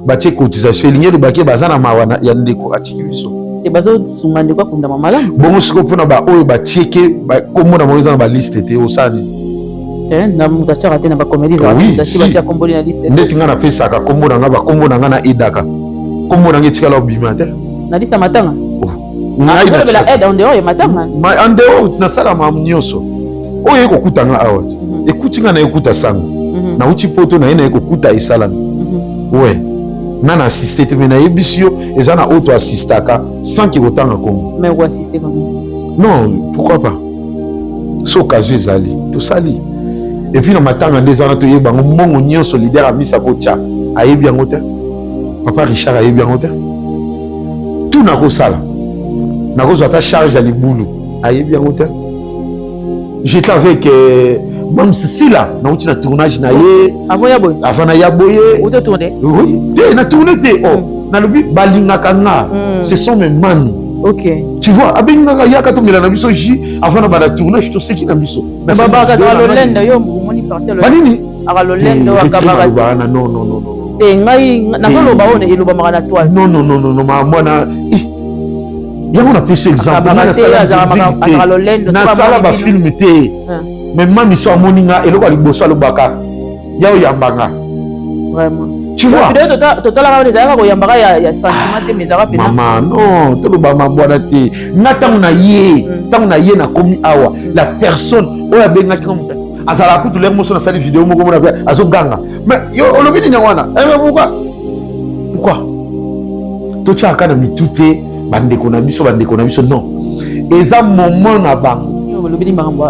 batie cotisation elingi lobaki baza na mawana ya ndeko atiki biso te bazo sunga ndeko akunda malamu bongo siko mpona baoyo batieke kombo na bango eza na baliste te osani na moto atiaka te na bacomédie batia komboli na liste ndeti nga napesaka kombo na nga bakombo na nga na edaka kombo na nga etikala obima te na liste ya matanga ngai aide en dehors ya matanga en dehors nasala mamu nyonso oyo ekokuta nga awa ekuti nga na ekuta sango nauti poto na ye na ekokuta esalami we nga na assiste te me nayebisi yo eza na oyo toassistaka sans ke kotanga kombo mais oassiste comment non pourquoi pas so occasion ezali tosali et puis na matanga nde eza wana toyebi yango mbongo nyonso lider amisa kotya ayebi yango te papa Richard ayebi yango te tout nakosala nakozwa ata charge ya libulu ayebi yango te j'étais avec Mam Cécile nauti na tournage na ye avant na yaboye oui te na tourné te oh na lobi balingaka nga ce sont mes mani ok tu vois abengaka yaka to melana biso ji avant na bana tournage to seki na biso baba ka lolenda yo moni partir banini aka lolenda akabaka non non non te ngai na koloba one eloba maka na toile non non non non mwana yango na pesi exemple na sala ba film te mais mami so amoninga eloko liboso alobaka yao yambanga vraiment tu vois total la va ko yambaka ya sentiment te mais dara pena maman non to ba mabwana te na tangu na ye na komi awa la personne oya benga comme azala kutu le moso na sali vidéo moko mona azo ganga mais yo olobi ni wana pourquoi to chaka na mitute bandeko na biso non eza moment na bango lobini makambo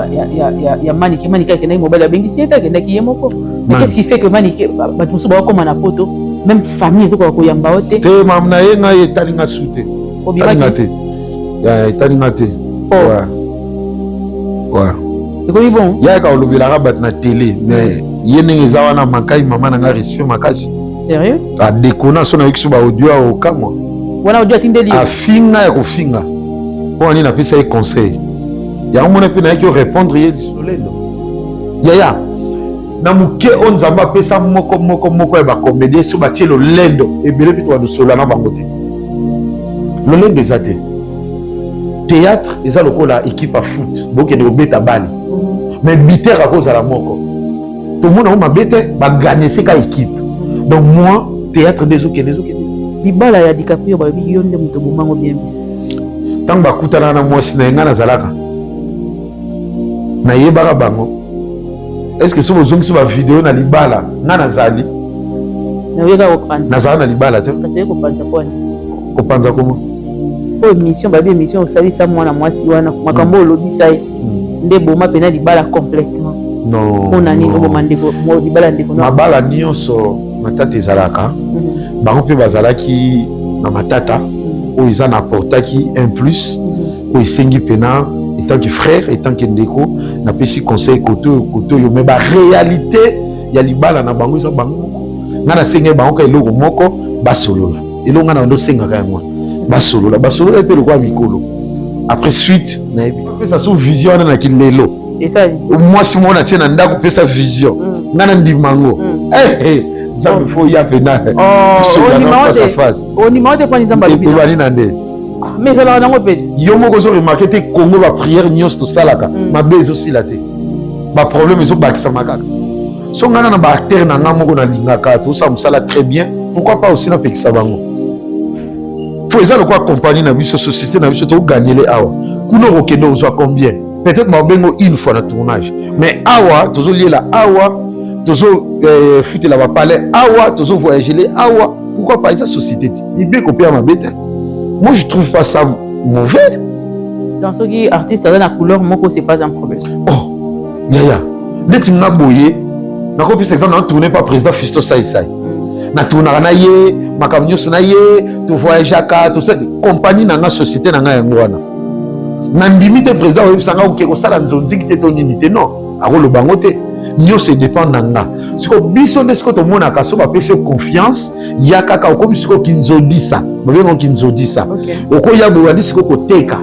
ya manike akendaki mobali abengisi ye te akendaki ye moko qu'est-ce qui fait que manike bato mosusu bakokoma na poto même famille ezokoka koyamba o te te mam na ye ngai etalinga su te etalinga te ekomi bon yaka olobelaka bato na télé mais ye ndenge eza wana makai mama na nga respect makasi sérieux adekona so nayoki so baaudio aokamwa wana audio atindeli afinga ya kofinga mpo nini napesa ye conseil yango mona mpe nayaki orépondre ye lisolelo yaya na moke oyo nzambe apesa moko ya bacomédien so batie lolendo ebele mpe tobadosola na bango te lolendo eza te théâtre eza lokola équipe ya foot bokende kobeta bale mais biter akozala moko tomona ngo mabe te baganye seka équipe donc moi théâtre nde ezokende libala ya DiCaprio balobi yo nde moto bomango bien ntango bakutana na mwasi na ye ngai nazalaka nayebaka bango est-ce que so bozongisi bavideo na libala nga nazali nazala na libala te kopanza koma po émission babi émission osalisa mwana mwasi wana makambo olobisa ye nde boma mpena libala complètement mpona nini oboma libala ndeko mabala nyonso matata ezalaka bango mpe bazalaki na matata oyo eza na portaki un plus oyo esengi mpena etant que frère etant que ndeko napesi conseil kote oyo mais baréalité ya libala na bango eza bango moko ngai nasengai bango ka eloko moko basolola eloko ngai na bando osengaka yango basolola mpe lokola mikolo après suite nayebi apesa so vision wana na kilelo mwasi moko natie na ndako pesa vision ngai na ndima ngo nzambe fo ya pena tosolana face à face ebani na nde mais ezalaka nango mpe yo moko ozoremarke te kongo bapriere nyonso tosalaka mabe ezosila te baproblème ezobakisama kaka so ngana na baacteur na nga moko nalingaka tosala mosala très bien pourquoi pas aussi napekisa bango po eza lokwa compagnie na biso société na biso togagnele awa kuna okokende ozwa combien peut-être babengo une fois na tournage mais awa tozoliela awa tozofutela bapalais awa tozovoyagele awa pourquoi pas eza société ti libeko mpe ya mabe te moi je trouve pas ça mauvais dans ce qui artiste aza na couleur moko c'est pas un problème yaya neti nga boye nakopesa exemple na tourné par président Fisto Saïsaï na tournaka na ye makambo nyonso na ye tovoyageaka tosali compagnie na nga société na nga yango wana na ndimi te président oyebisanga oke kosala nzonziki te to nini te non akoloba yango te nyonso edépend na nga siko biso nde siko tomonaka so bapesi confiance ya kaka okomi siko kinzodisa babengo kinzodisa okoya boyandi siko koteka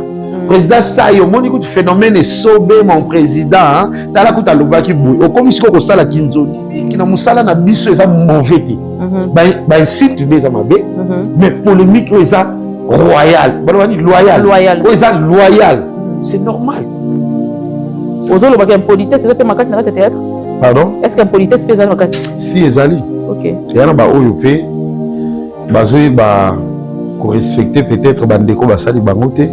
président ça yo moni ko phénomène et sobe mon président tala ko taloba ki boy o comme siko ko sala kinzoni kina musala na biso eza mauvais ti ba insulte des amabe mais polémique eza royal balobani loyal eza loyal c'est normal ozolo ba impolitesse c'est fait makasi na théâtre pardon est-ce que impolitesse pesa makasi si ezali OK yana ba oyo pe bazoyi ba ko respecter peut-être bandeko basali bango te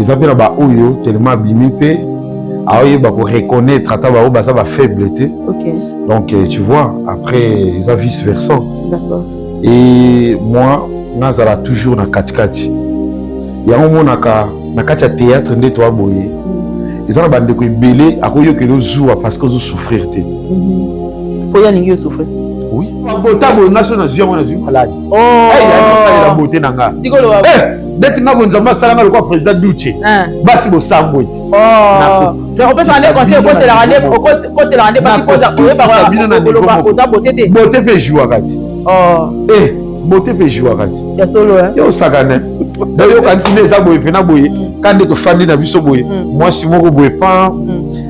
ils appellent ba oyo tellement abimi pe aoye ba ko reconnaître ata ba o ba ça va faible te OK donc tu vois après ça vice versa d'accord et moi nazala toujours na katikati yango monaka na kati ya théâtre nde to aboye ils ont bandeko ebele akoyo ke lo zuwa parce que zo souffrir te pour ya ningi souffrir oui bota bo ngaso na zuwa mona zuwa malade oh ay la beauté nanga tikolo wa deti ngabo nzamba salanga le président Duce basi bo sambo eti oh te on peut parler conseil côté la rande côté la rande parce que par ota beauté te beauté pe joua kati oh beauté pe joua kati ya solo yo sakane dayo kanti eza boye pena boye kande to fandi na biso boye moi si moko boye pas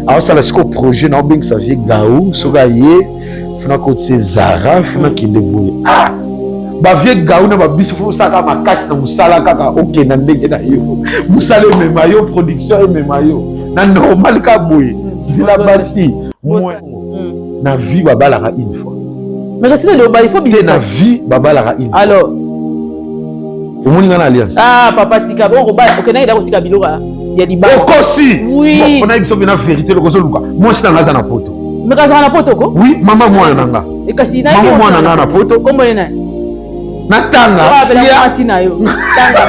alors ça la siko projet na bing sa vie gaou soga ye funa ko Zara funa kinde boye ba vie gaou na ba biso fo saka makasi na musala kaka OK na ndenge na yo musala mema yo production mema yo na normal ka boye zila basi moi na vie babalaka une fois mais c'est le bal il faut bien na vie babalaka une alors omoni ngana alliance papa tika bon roba okena ida kotika biloka ya liba okosi oui on a biso na vérité le kozo luka moi c'est ngaza na poto mais ngaza na poto ko oui mama mwana nanga e kasi na mama mwana nanga na poto kombo na natanga ya sina yo tanga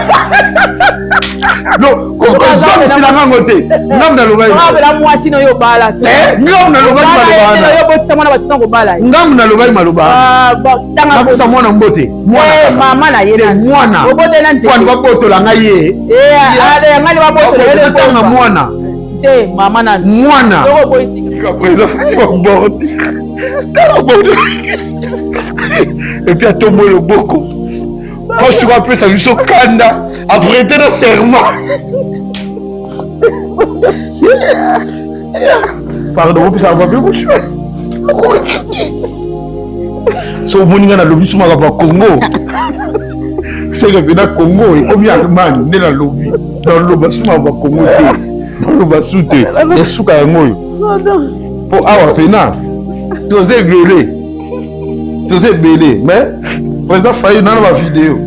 no kozo sila ngango te ngam na loba la mwasi no yo bala ngam na loba maloba yo botisa mwana batisa ko bala ngam na loba maloba tanga ko sa mwana mbote mwana mama na yena mwana obote na nte kwa babotola ngai ale ngali babotola ele tanga mwana te mama na mwana yo boitika président François Bordi et puis à tomber le boko quand je rappelle ça lui kanda après t'es dans serment pardon puis ça va bien coucher so moninga na lobby suma ba Congo c'est que na Congo et comme Allemagne né la lobby dans le bas suma ba Congo te dans le bas soute et suka ngoyo pour avoir pena t'osais belé mais président Faye dans la vidéo.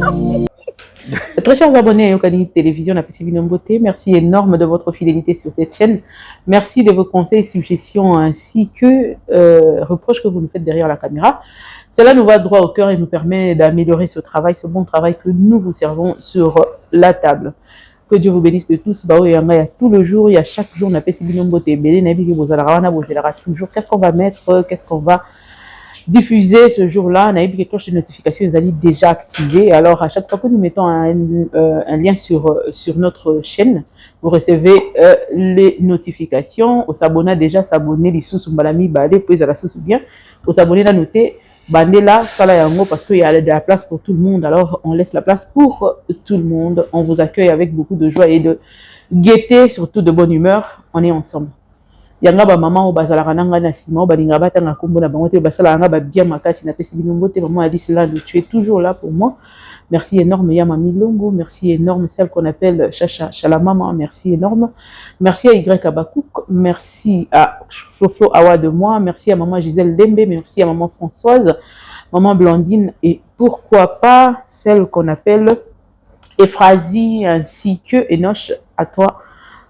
Très chers abonnés à Yokani Télévision, la Pesibino Beauté, merci énorme de votre fidélité sur cette chaîne. Merci de vos conseils, suggestions ainsi que reproches que vous nous faites derrière la caméra. Cela nous va droit au cœur et nous permet d'améliorer ce travail, ce bon travail que nous vous servons sur la table. Que Dieu vous bénisse de tous. Il y a tout le jour, il y a chaque jour, on a Pesibino Beauté. Toujours, qu'est-ce qu'on va mettre, qu'est-ce qu'on va diffuser ce jour-là. On a eu quelque chose de notification, ils allaient déjà activés. Alors, à chaque fois que nous mettons un lien sur notre chaîne, vous recevez les notifications. Au s'abonner déjà, s'abonner, les sous-soumalami, balé, puis à la sous bien. Au s'abonner, là, noter, bandé là, ça là, parce qu'il y a de la place pour tout le monde. Alors, on laisse la place pour tout le monde. On vous accueille avec beaucoup de joie et de gaieté, surtout de bonne humeur. On est ensemble. Yanga ba maman o bazala kananga na sima ba linga batanga kombo na bango te basala nga ba bien makati na pesi binombo te maman Alice là tu es toujours là pour moi. Merci énorme ya Mami Longo, merci énorme celle qu'on appelle Chacha Chalamama, merci énorme. Merci à Y Abakouk, merci à Flo Awa de moi, merci à maman Gisèle Dembe, merci à maman Françoise, maman Blandine et pourquoi pas celle qu'on appelle Ephrasie ainsi que Enoch. À toi.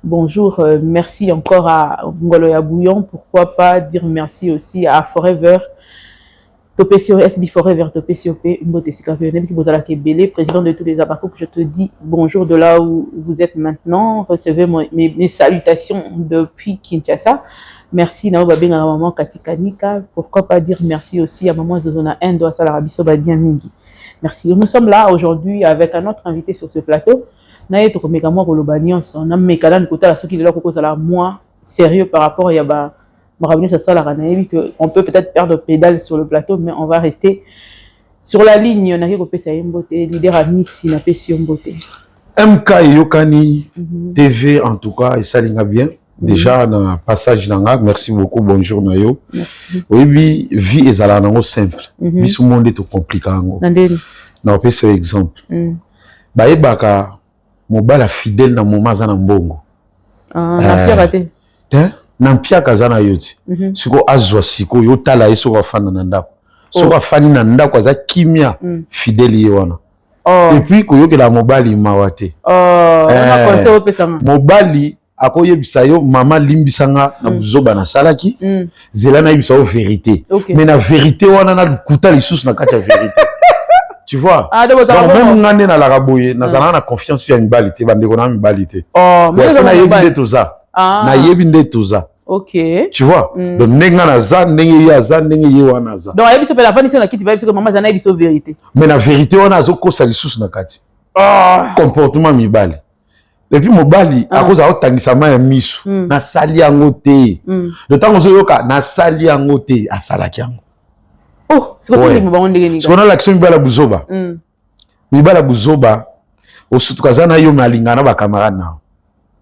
Bonjour, merci encore à Ngoloya Bouillon, pourquoi pas dire merci aussi à Forever, SB Forever, Topesiopé, Mbotesika président de tous les Abakouk, je te dis bonjour de là où vous êtes maintenant, recevez mes salutations depuis Kinshasa, merci Nao Babé à maman Katikanika, pourquoi pas dire merci aussi à maman Zozona Endo, à Salarabiso Badian Mingi. Merci, nous sommes là aujourd'hui avec un autre invité sur ce plateau. On a mécanisme côté la qui est là pour la moins sérieux par rapport à yaba on peut peut-être perdre pédale sur le plateau mais on va rester sur la ligne. On a qui beauté leader à Miss na Pession beauté. MK Yokani TV en tout cas et ça linga bien. Déjà dans passage nanga, merci beaucoup, bonjour Nayo. Merci. Oui, vie est à la simple. Bisu monde est compliqué. Na opé ce exemple. Baye baka mobala fidèle na moment za na mbongo. Na pia kate. Na pia kazana yoti. Siko azwa siko yotala yeso kwa fana na ndako. So kwa fani na ndako za kimia fidèle yewana. Et puis koyoke la mobali mawate. Na conseil opesa. Mobali akoyebisa yo mama limbisanga na buzoba na salaki zela na yebisa o vérité mais na vérité wana na kuta lisusu na kati ya vérité tu vois donc même ngane na la raboye na zana na confiance fi ya mibalité bandeko na mibalité mais na yebinde toza na yebinde toza OK tu vois donc nenga na za ndenge ya za ndenge ye wana za donc yebisa pe la fani na kiti yebisa que mama zana yebisa vérité mais na vérité wana azo kosa lisusu na kati comportement mibali. Et puis mobali à cause de tangisama ya misu na sali yango te le temps ozo yoka na sali yango te a salaki yango c'est quoi le bango ndenge ni c'est qu'on a l'action mibala buzoba mibala buzoba osutu kazana yo malingana ba camarade na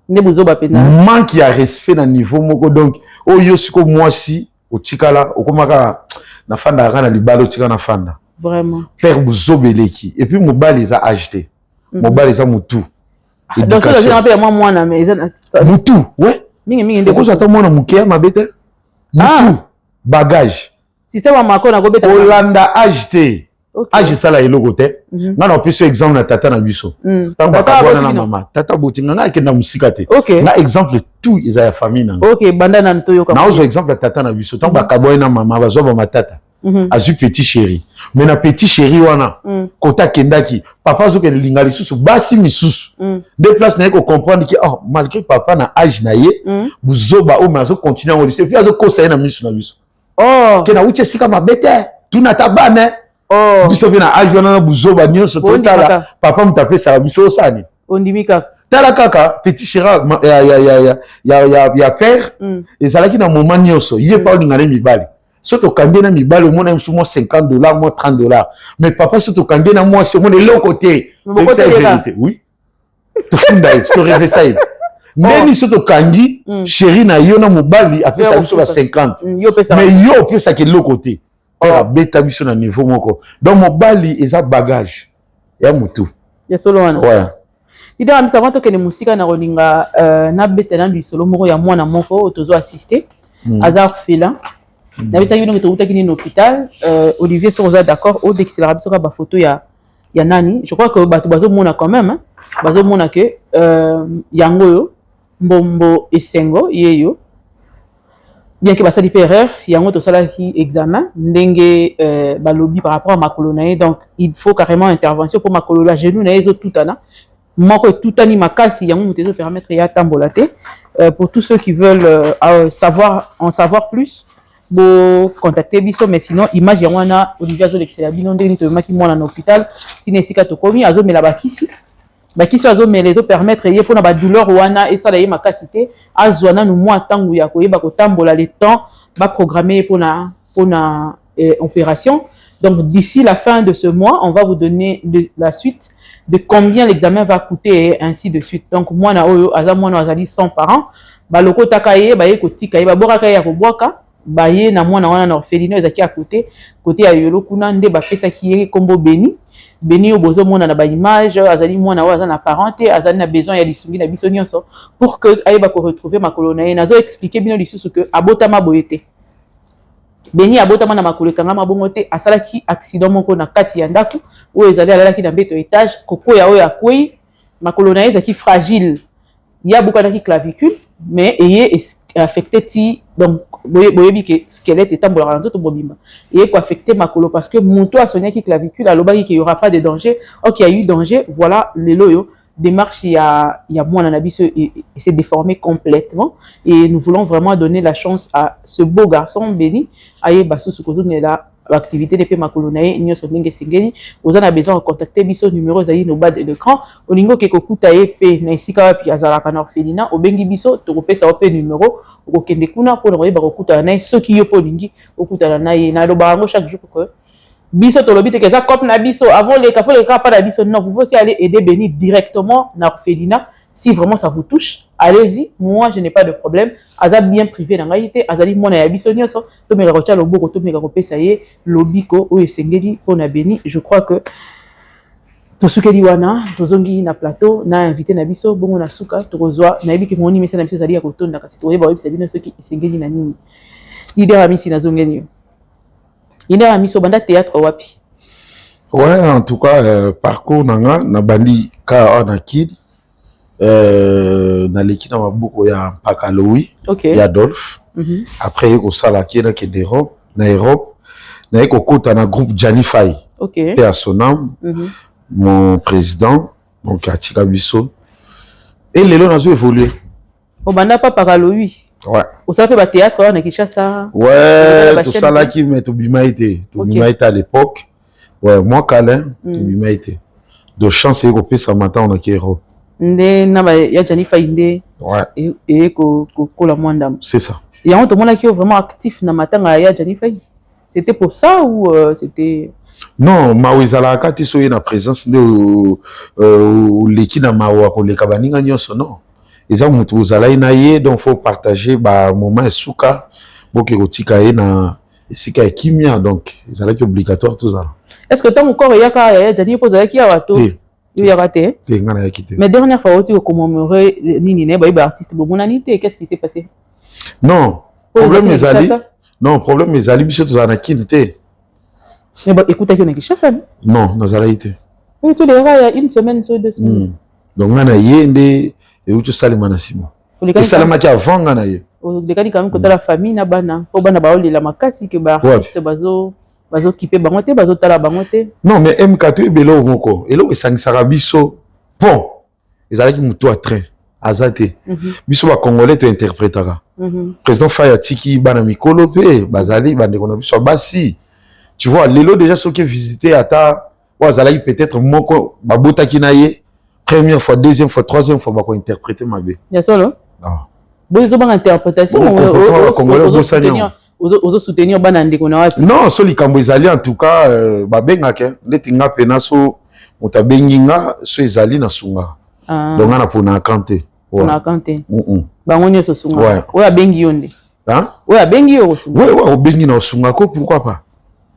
ne buzoba pena manque ya respect na niveau moko donc oyo siko mwasi otikala okomaka na fanda kana libalo tika na fanda vraiment faire buzobeleki et puis mobali za acheté mobali za mutu. Donc ça veut dire moi moi na mais mutu ouais mingi ndeko ça mwana mukia mabete mutu bagage système wa mako na kobeta Olanda acheté age sala eloko te ngana opiso exemple na tata na biso tanga kabona na mama tata botinga nga ke na musika te na exemple tout isa ya famille na OK banda na nto yoka na ozo exemple tata na biso tanga kabona na mama bazo ba matata azu petit chéri mais na petit chéri wana kota kendaki papa zo ke linga lisusu basi misusu deux places na ko comprendre que oh malgré papa na âge na ye buzoba o mazo continuer en lycée puis azo kosa na misu na biso ke na uche sika mabete tuna tabane biso na âge wana na buzoba nyonso totala papa mtape sala biso sani ondimika tala kaka petit chéri ya père ezalaki na moment nyonso ye pa olingana mibali surtout quand on a mis balle au moins $50 moins $30 mais papa surtout quand on a moi c'est mon de l'autre côté c'est la vérité oui tu fais tu rêves ça même surtout quand chéri na yo na mobali après ça sur 50 mais yo peut ça que l'autre côté on bêta biso na niveau moko donc mobali eza bagage ya mutu ya solo wana ouais ida amisa vanto ke ne musika na rolinga na beta na bisolo moko ya mwana moko tozo assister azar fela na bisa yino to utaki ni hôpital Olivier Soza d'accord au dès que c'est la rabiso ba photo ya nani je crois que bazo mona quand même bazo mona que yango yo mbombo esengo yeyo bien que basali erreur yango to sala ki examen ndenge balobi par rapport à makolo na ye donc il faut carrément intervention pour makolo la genou na ezo tutana moko tutani makasi yango mutezo permettre ya tambolate pour tous ceux qui veulent en savoir plus bo contacter biso mais sinon image yango na Olivier azo l'excella bino ndeni to maki mwana na hôpital tinesika to komi azo mela bakisi azo mela ezo permettre ye pona ba douleur wana et ça la ye makasi te azwana no mwa tangu ya koyeba ko tambola le temps ba programmer pona opération donc d'ici la fin de ce mois on va vous donner la suite de combien l'examen va coûter et ainsi de suite donc mwana oyo aza mwana azali 100 par an ba loko takaye ba ye ko tika ye ba boraka ya ko bwaka baye na mwana wana na orphelinat ezaki à côté ya yolo kuna nde bapesaki ye kombo Beni obozo mona na ba image azali mwana wa azana parenté azali na besoin ya lisungi na biso nyonso pour que ayeba ko retrouver makolo na ye nazo expliquer bino lisusu que abotama boyete Beni abotama na makolo kanga mabongo te asalaki accident moko na kati ya ndako o ezali alalaki na mbeto étage koko ya oyo akwei makolo na ye ezaki fragile ya bukanaki clavicule mais eye affecté ti donc boyebi que squelette etambola na nzoto bobimba et ko affecté makolo parce que moto a soigné qui clavicule alobaki qu'il y aura pas de danger OK il y a eu danger voilà le loyo démarche il y a mwana na biso et s'est déformé complètement et nous voulons vraiment donner la chance à ce beau garçon Béni aye basusu kozongela activité de makolo na ye nyoso ndenge singeni oza na besoin de contacter biso numéro zali no bas de l'écran olingo ke kokuta ye pe na isika wapi azalaka na orphelinat obengi biso tokopesa wa pe numéro okokende kuna pour koyeba kokuta na ye soki yo po lingi okuta na ye na loba ngo chaque jour que Biso tolobi te que ça comme na biso avant les cafés les pas na biso non vous pouvez aussi aller aider Béni directement na orphelinat si vraiment ça vous touche allez-y moi je n'ai pas de problème aza bien privé na ngaité azali mona ya biso nyonso to meka ko tia loboko to meka ko pesa ye lobiko o esengeli pona Béni je crois que tosukeli wana tozongi na plateau na invité na biso bongo na suka tokozwa na yebi ke moni mesa na biso zali ya kotonda kasi toyeba oyebisa bino soki esengeli na nini idée amisi na zongeli il a mis au banda théâtre wapi. Ouais, en tout cas, parcours nanga na bandi ka on akid na l'équipe na beaucoup ya Pakaloui, okay. Ya Adolphe. Après ko sala ki na Europe, na Europe, na ko kota na groupe Janify. OK. Et à son âme, mon président donc Atika Bisso. Et les lots ont évolué. Au banda pas Pakaloui. Ouais. Au ça fait théâtre on a Kinshasa. Ouais, tout ça là qui met tout bima été à l'époque. Ouais, moi Calin, tout bima été. De chance et ko ça matin on a qui héros. Ndé na ba ya Janifa inde. Ouais. Et ko la mwandam. C'est ça. Et on tout monde là qui est vraiment actif na matin ya Janifa. C'était pour ça ou c'était non, Mawizala kati so na présence de l'équipe na mawa ko le kabaninga nyonso non. Ils ont mutu uzala inaye donc faut partager ba moment esuka boki kotika e na esika kimia donc ils allaient obligatoire tout ça. Est-ce que tant encore ya ka ya Jani posa ki awato il y a raté ngana ya kité. Mais dernière fois tu commémorer nini ne ba artiste bo monanité qu'est-ce qui s'est passé? Non, problème mes ali. Non, problème mes ali biso tozana kinité. Mais bon écoute qui on a Kinshasa. Non, nazala été. Oui, tu les gars il y a une semaine sur 2 semaines. Donc ngana yende et où tu sales manasima. Et salama qui avant ngana ye. O de kani quand même côté la famille na bana, po bana ba oli la makasi que ba artiste bazo kipe bangote bazo tala bangote. Non mais M4 e belo moko. Et là esangisaka biso. Bon, ezala ki mutu a train. Azate. Biso ba congolais te interprétera. Président Faya Tiki bana mikolo pe bazali bande kona biso basi. Tu vois, lelo déjà ceux qui visité ata wazala peut-être moko babota kinaye. Première fois, deuxième fois, troisième fois, on va interpréter ma vie. Il y a ça, là? Non. Vous avez une interprétation ou soutenir Banande Konawati? Non, sur les Cambouisali, en tout cas, Babengake, les Tinga Penaso, on t'a benginga, sur les Ali Nasunga. Donc, on a pour na kanté. On a kanté. Bangonio Sosunga. Ouais. Ouais, à Bengi Yonde. Hein? Ouais, à Bengi Yosunga. Ouais, ouais, au Bengi Nasunga, pourquoi pas?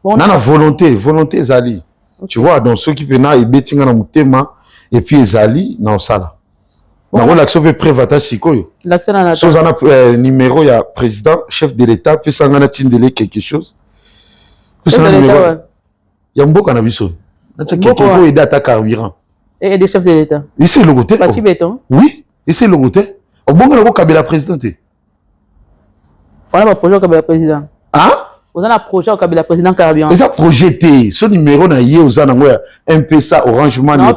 On a la volonté Zali. Tu vois, donc ceux qui pena et betinga na mutema. Et puis ezali na osala na l'action peut prévata sikoyo l'action na so zana numéro ya président chef de l'état puis sangana tindele quelque chose puis ça numéro ya mboka na biso na tcha quelque chose aider à carburant et des chefs de l'état ici le côté Pati Béton oui ici le côté obonga na ko kabela président on a pas projet kabela président hein vous avez un projet au Kabila président carburant. Ils ont projeté ce numéro na yé aux anangoya MPSA Orange Money na la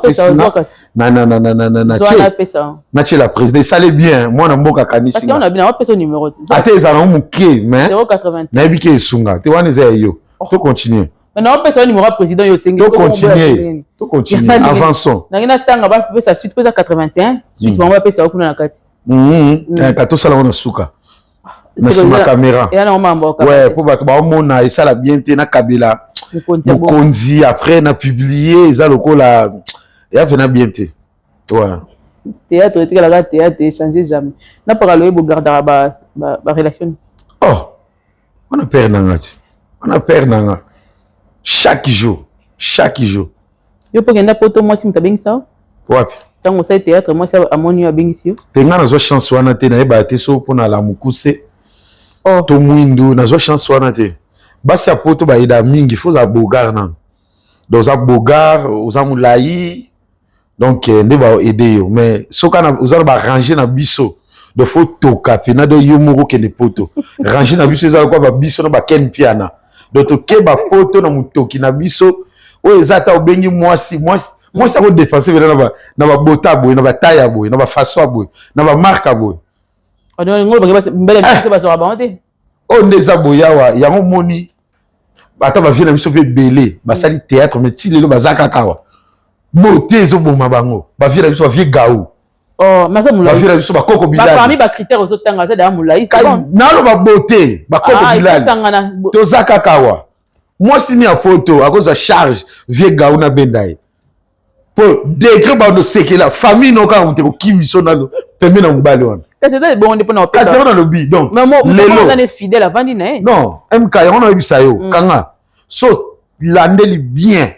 président ça allait bien moi na mboka kanisi parce qu'on a bien on numéro ate ezana muke mais 080 na biki sunga te wana za yo to continuer maintenant on peut numéro président yo 5 to continuer avançons na ngina tanga ba pesa suite pesa 81 suite on va pesa kuna na kati kato sala wana suka na sima caméra ouais pour bato ba mona et ça la bien te na kabila mokonzi après na publier ça lokola et a vena bien te ouais théâtre et la théâtre changer jamais na pas le gardera ba relation oh on a peur nanga chaque jour yo pour genda poto moi si mtabeng ça wapi tango ça théâtre moi ça amoni ya bengisi yo tenga na zo chance wana te na eba te so pona la mukuse oh to mwindu na zo chance wana te basi ya poto ba ida mingi faut za bogar nan donc za bogar oza mulai donc ne ba aider yo mais soka na oza ba ranger na biso de photo kapi na do yo moko ke ne poto ranger na biso za ko ba biso na ba ken piana donc to ke ba poto na mutoki na biso o ezata obengi mwasi ça va défenser na ba bota boy na ba taille boy na ba façon boy na ba marque boy on mbele ba so ba honte o ndeza boya wa yango moni ata ba vient na biso pe belé ba sali théâtre mais ti lelo bazaka kawa beauté zo boma bango ba vient na biso ba vie gaou oh mais ça moulay ba vient na biso ba koko bilal parmi ba critères aux tanga ça da moulay c'est bon na lo ba beauté ba koko bilal to zaka kawa moi si ni a photo à cause de charge vieux gauna bendaye pour décret ba no sekela famille no ka on te kimiso na no pembe na mbali wana c'est bon on dépend na ça va dans le bi donc lelo on est fidèle avant dîner non MK on a ebisa yo kanga so landeli bien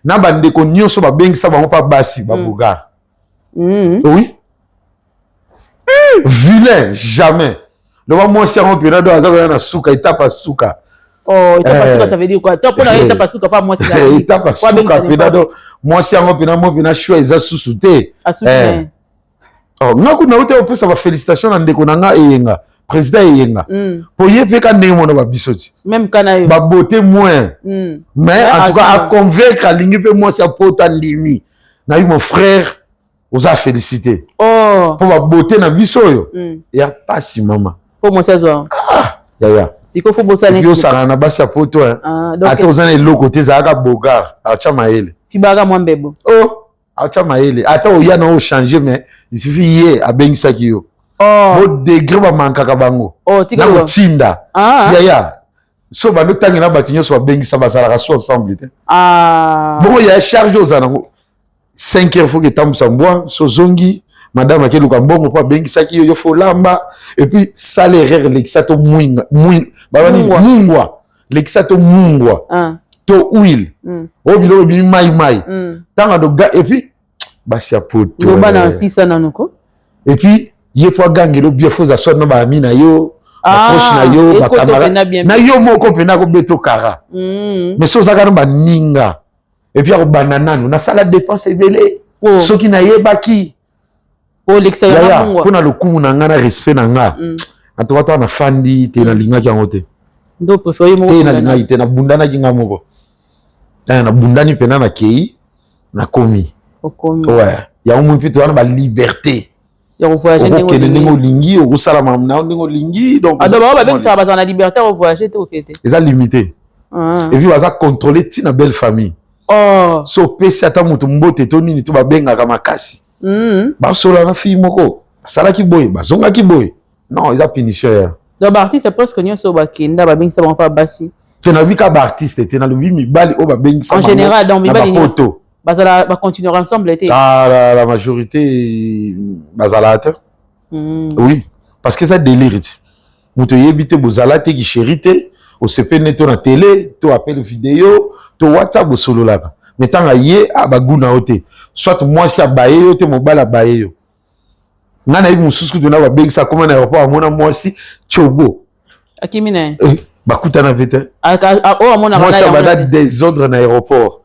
na bande ko nyonso ba bengisa bango pa basi ba bogar oui vilain jamais le moi si on peut na do azaka na suka itapa suka oh itapa suka ça veut dire quoi toi pour na itapa suka pas moi c'est itapa suka pedado moi si on peut na mo bina choix eza susute oh ngaku na uté opesa ba félicitations na ndeko nanga eyenga président eyenga pour yepe ka ndemo na ba bisoti même kana yo ba beauté moins mais en tout cas à convaincre alingi pe moi ça pota ndimi na mon frère vous a félicité pour ba beauté na biso yo ya pas si maman pour moi ça zo ya siko faut bosser yo sala na basi ya poto ata ozana eloko te zaka bogar acha maele fibaga moi mbebo acha maele ata oya na o changer mais il suffit ye abengisa ki yo bo degré ba mankaka bango na mutinda ya so ba no tangina ba kinyo so bengisa basala ka so ensemble te bon ya charge ozana 5 heures faut que tambusa mbwa so zongi madame akeluka mbongo po bengisa ki yo fo lamba et puis salaire l'exato mwinga mungwa l'exato mungwa to huile o bilo bi mai tanga do ga et puis basi ya poto no bana 600 nanuko et puis ye po gangelo bien fo za so no ba mina yo approche na yo ba camara na yo moko pena ko beto kara mais so za ka no ba ninga et puis ko banana na sala défense ebele soki na yebaki l'extérieur mungwa kuna lokumu na nga na respect na nga en tout cas na fandi te na linga yango te ndo préféré mo te na linga te na bundana kinga moko na bundani pena na kei na komi ouais ya umu pito wana ba liberté ya ko voyager ndenge lingi o sala mamna ndenge lingi donc adaba ba bengisa ba na liberté o voyager te o fete eza limité et puis baza contrôler ti na belle famille so pesi ata mutu mbote to nini to ba bengaka makasi basola na fille moko salaki boy bazongaki boy non eza punition ya donc artiste presque nyonso bakenda ba bengisa ba pa basi te na bika ba artiste te na lobi mibali o ba bengisa en général donc mibali nyonso bazala ba continuer ensemble te la majorité bazala te oui parce que ça délire mutu yebite bozala te ki chérité au CP neto na télé to appel vidéo to WhatsApp bo solo laka mais tanga ye abaguna ote soit moi si abaye yo te mobala baye yo ngana ibu mususu dona ba bengisa comment na aéroport amona moi si chogo akimine bakutana vite amona moi si abada des ordres na aéroport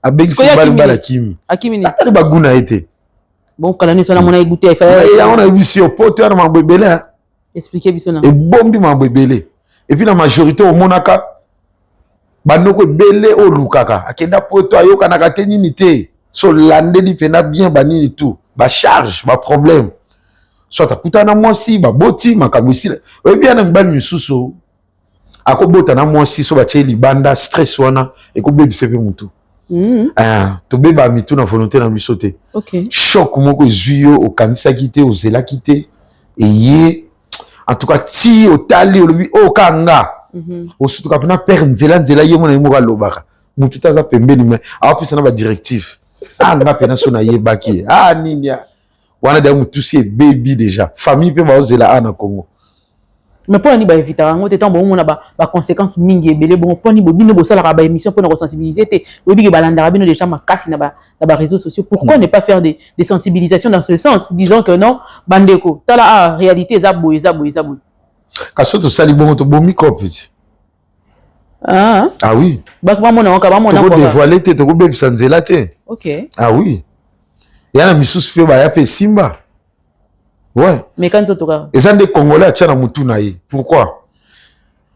abengisa bala kimi akimine ata baguna ete bon kala ni sona mona écouter fa ya on a vu sur poto ya mambo ebele expliquer bisona et bombi mambo ebele et puis la majorité au monaka banoko ebele o lukaka akenda poto ayokanaka te nini te so landeli pena bien banini tout ba charge ba problème soit akutana mwasi ba boti makambo isila oyebi na mbali misusu akobota na mwasi so ba cheli banda stress wana ekobebisa pe mutu to beba mitu na volonté na biso te choc moko zuyo okanisaki te ozelaki te eye en tout cas si otali olobi okanga osutuka pena père nzela ye mona yemo kalobaka mutu taza pembeni mais apesa na ba directive nga pena so na yebaki nini wana da mutu si baby déjà famille pe ba ozela na Congo mais pour ni ba éviter ngo te tambo mona ba conséquences mingi ebele bon pour ni bobino bosala ba émission pour nous sensibiliser te obi ke balanda bino déjà makasi na ba réseaux sociaux pourquoi ne pas faire des sensibilisations dans ce sens disons que non bandeko tala réalité za boy kaso to sali bongo to bomi kopiti oui ba mona ka ba mona ko dévoiler te to ko bebisa nzela te oui yana misusu pe ba ya pe simba ouais mais quand to ka ezande congolais achana mutu na ye pourquoi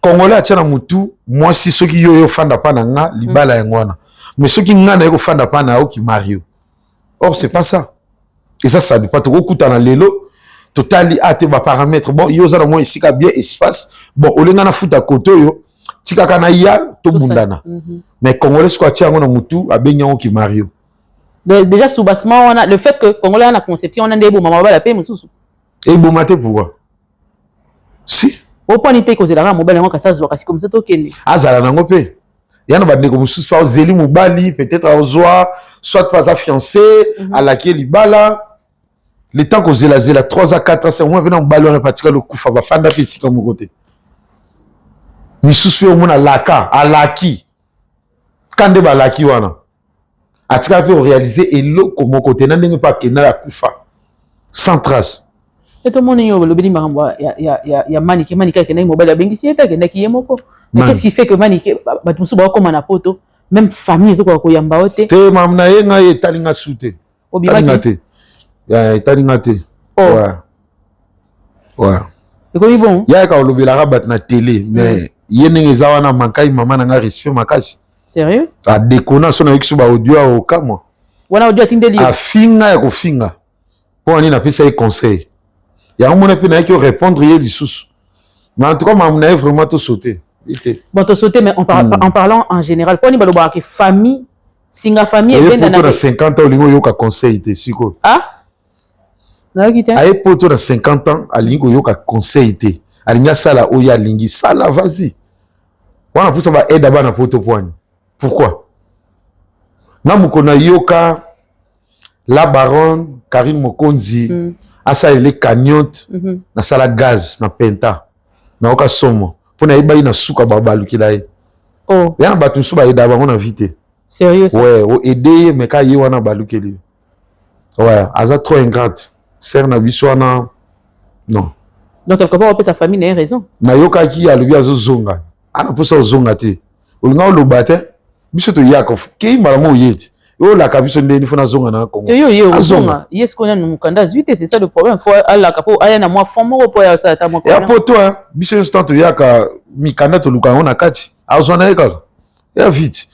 congolais achana mutu moi si soki yo fanda pa na nga libala ya ngwana mais soki nga na ko fanda pa na o ki mario or c'est pas ça et ça dépend to ko kutana lelo totali ate ba paramètres bon yo za na moi ici ka bien espace bon olenga na futa koto yo tika kana ya to bundana mais congolais quoi tia ngona mutu abenyango ki mario déjà soubassement on a le fait que congolais a la conception on a des beaux maman ba la paix mususu et bomate pourquoi si au point n'était causé la mobile ngo ka ça zo kasi comme ça to kende azala nango pe yana bandeko mosusu pa ozeli mobali peut-être ozwa soit pas fiancé alaki libala le temps kozela 3 à 4 ans c'est moins venant mobali wana patika le kufa bafanda pe sika moko te misusu pe omona laka alaki kande balaki wana atika pe réaliser eloko moko te na ndenge pa kena ya kufa sans trace. Et tout le monde il y a Manike qui est mobile à Bengisi qui est moko. Qu'est-ce qui fait que Manike tout ça comme un poto même famille zo ko yamba ote te mamna yenga etalinga sute obimaki ya etalinga te ouais et comme bon ya ka olobela rabat na télé mais yenenge za wana mankai mama na respect makasi sérieux a décona sona yikso ba audio au kamwa wana audio atindeli afinga ya kofinga pour ani na pesa e conseil ya mona pe na ki répondre ye lisusu mais en tout cas mamna vraiment tout sauter. Bon, tu sauté, mais en parlant en général, pour nous, que famille, singa famille, et bien dans 50 ans, il y a un conseil. Ah? Aye poto na 50 ans, alingo yoka conseil te. Alinga sala oya lingi sala vas-y. Wana pour ça va aider bana poto poani. Pourquoi? Na mukona yoka la baronne Karine Mokonzi asa ele cagnotte na sala gaz na penta. Na oka somo. Pour n'aller na souka babalukila ye. Oh. Yana batu suba eda bango na vite. Sérieux? Ouais, o aider mais ka ye wana balukeli. Ouais, aza trop ingrate. Ser na biswana non. Donc quelque part on peut sa famille n'a raison. Na yoka ki alubi azo zonga. Ana posa ozonga te. Olinga olobate biso to yaka ke malamo yeti. Yo la kabiso ndeni fona zonga na Congo. Yo zonga. Yes qu'on a nous kanda 8 c'est ça le problème. Faut ala kapo aya na moi fomo po ya ça ta mo. Ya poto biso instant to yaka mikanda to luka ona kati. Azona ekala. Ya vite.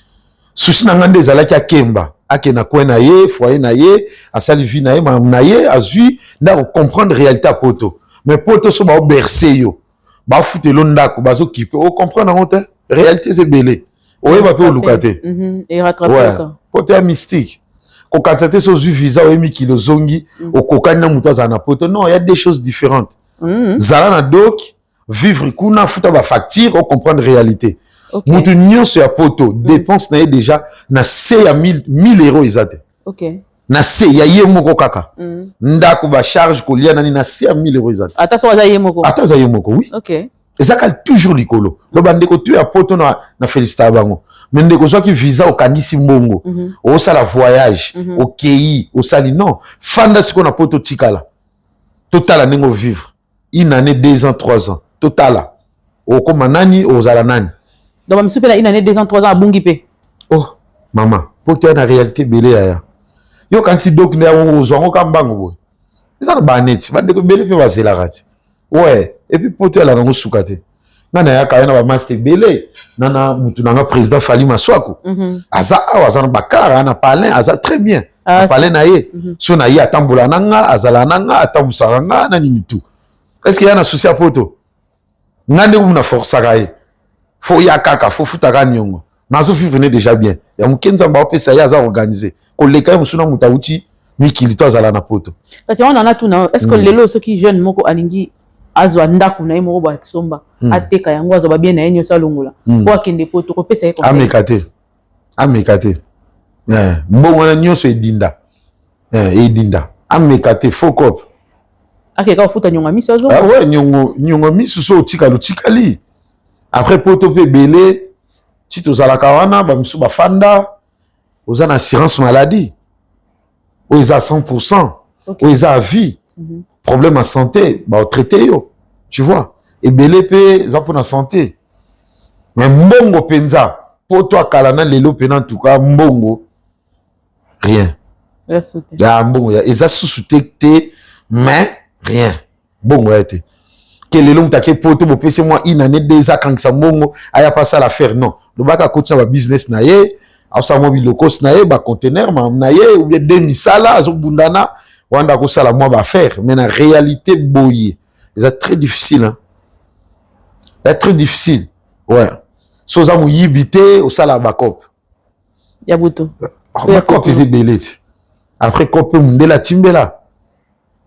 Souci na ngande ezalaki akemba. Ake na kwena ye, foyer na ye, asali vie na ye, mam na ye, azui nda comprendre réalité à poto. Mais poto so ba bercer yo. Ba futelo ndako bazo kipe. O comprendre ngote réalité c'est belé. Oye ba pe olukate. Et rattraper ça. Poto ya mystique. Ko katsate so zu visa o emi kilo zongi, o kokani na muto za na poto. Non, il y a des choses différentes. Zala na dok vivre kuna futa ba facture, o comprendre réalité. Okay. Mutu nyonso ya poto dépense na ye déjà na se ya 1000 euros ezate. OK. Na se ya ye moko kaka. Ndako ba charge ko lia nani na se ya 1000 euros ezate. Ata so za ye moko. Ata za ye moko, oui. OK. Ezaka toujours likolo. Lo bandeko tu ya poto na félicita bango. Mais ndeko so ki visa au kanisi mbongo. O sala voyage, au kei, au sali non. Fanda siko na poto tikala. Totala nengo vivre. Une année, 2 ans, 3 ans. Totala. O koma nani, o zala nani. Donc, je suis là, une année, 2 ans, 3 ans à Bungipe. Oh, maman, pour que tu aies une réalité belle, yo quand si donc ne a aux gens comme bango. Ils ont banet, bande que belle fait passer la rate. Ouais, et puis pour toi la ngo soukate. Nana ya ka na ba master belle, nana mutu nanga président Fali Maswaku. Aza aza bakara na palin, aza très bien. Palin na ye. So na ye atambola nanga, azala nanga, atambusa nanga na nini tout. Est-ce qu'il y a un souci à poto? Ngande ou na force raye. Faut ya kaka, faut futaka nyongo. Mazo vivre déjà bien. Ya mukenza mba opesa ya za organiser. Ko leka musuna mutauti mikili to azala na poto. Parce qu'on en a tout na. Est-ce que lelo ceux qui jeune moko alingi azwa ndaku na moko ba tsomba ateka yango azo ba bien na yenyo salongola. Po akende poto ko pesa ye ko. Amekate. Amekate. Mbongo na nyonso edinda. Edinda. Amekate fokop. Akeka futa nyonga miso azo. Ah ouais, nyongo miso so tika lo tikali. Après poto pe belé tito zalaka wana ba misu ba fanda oza na assurance maladie o isa 100% o isa à vie problème à santé ba traité yo tu vois et belé pe za pour na santé mais mbongo penza poto akala na lelo pena en tout cas mbongo rien ya mbongo ya eza sous-souté mais rien bongo a été quel est l'homme qui poto bo pese moi une année 2 ans quand ça mongo aya pas ça l'affaire non le baka continue ba business na ye asa mo bilokos na ye ba conteneur na ye ou bien demisala azo bundana wanda ko sala moi ba faire mais na réalité boye c'est très difficile hein c'est très difficile ouais so za mo yibité au sala ba cop ya buto ba cop c'est belé après cop mundela timbela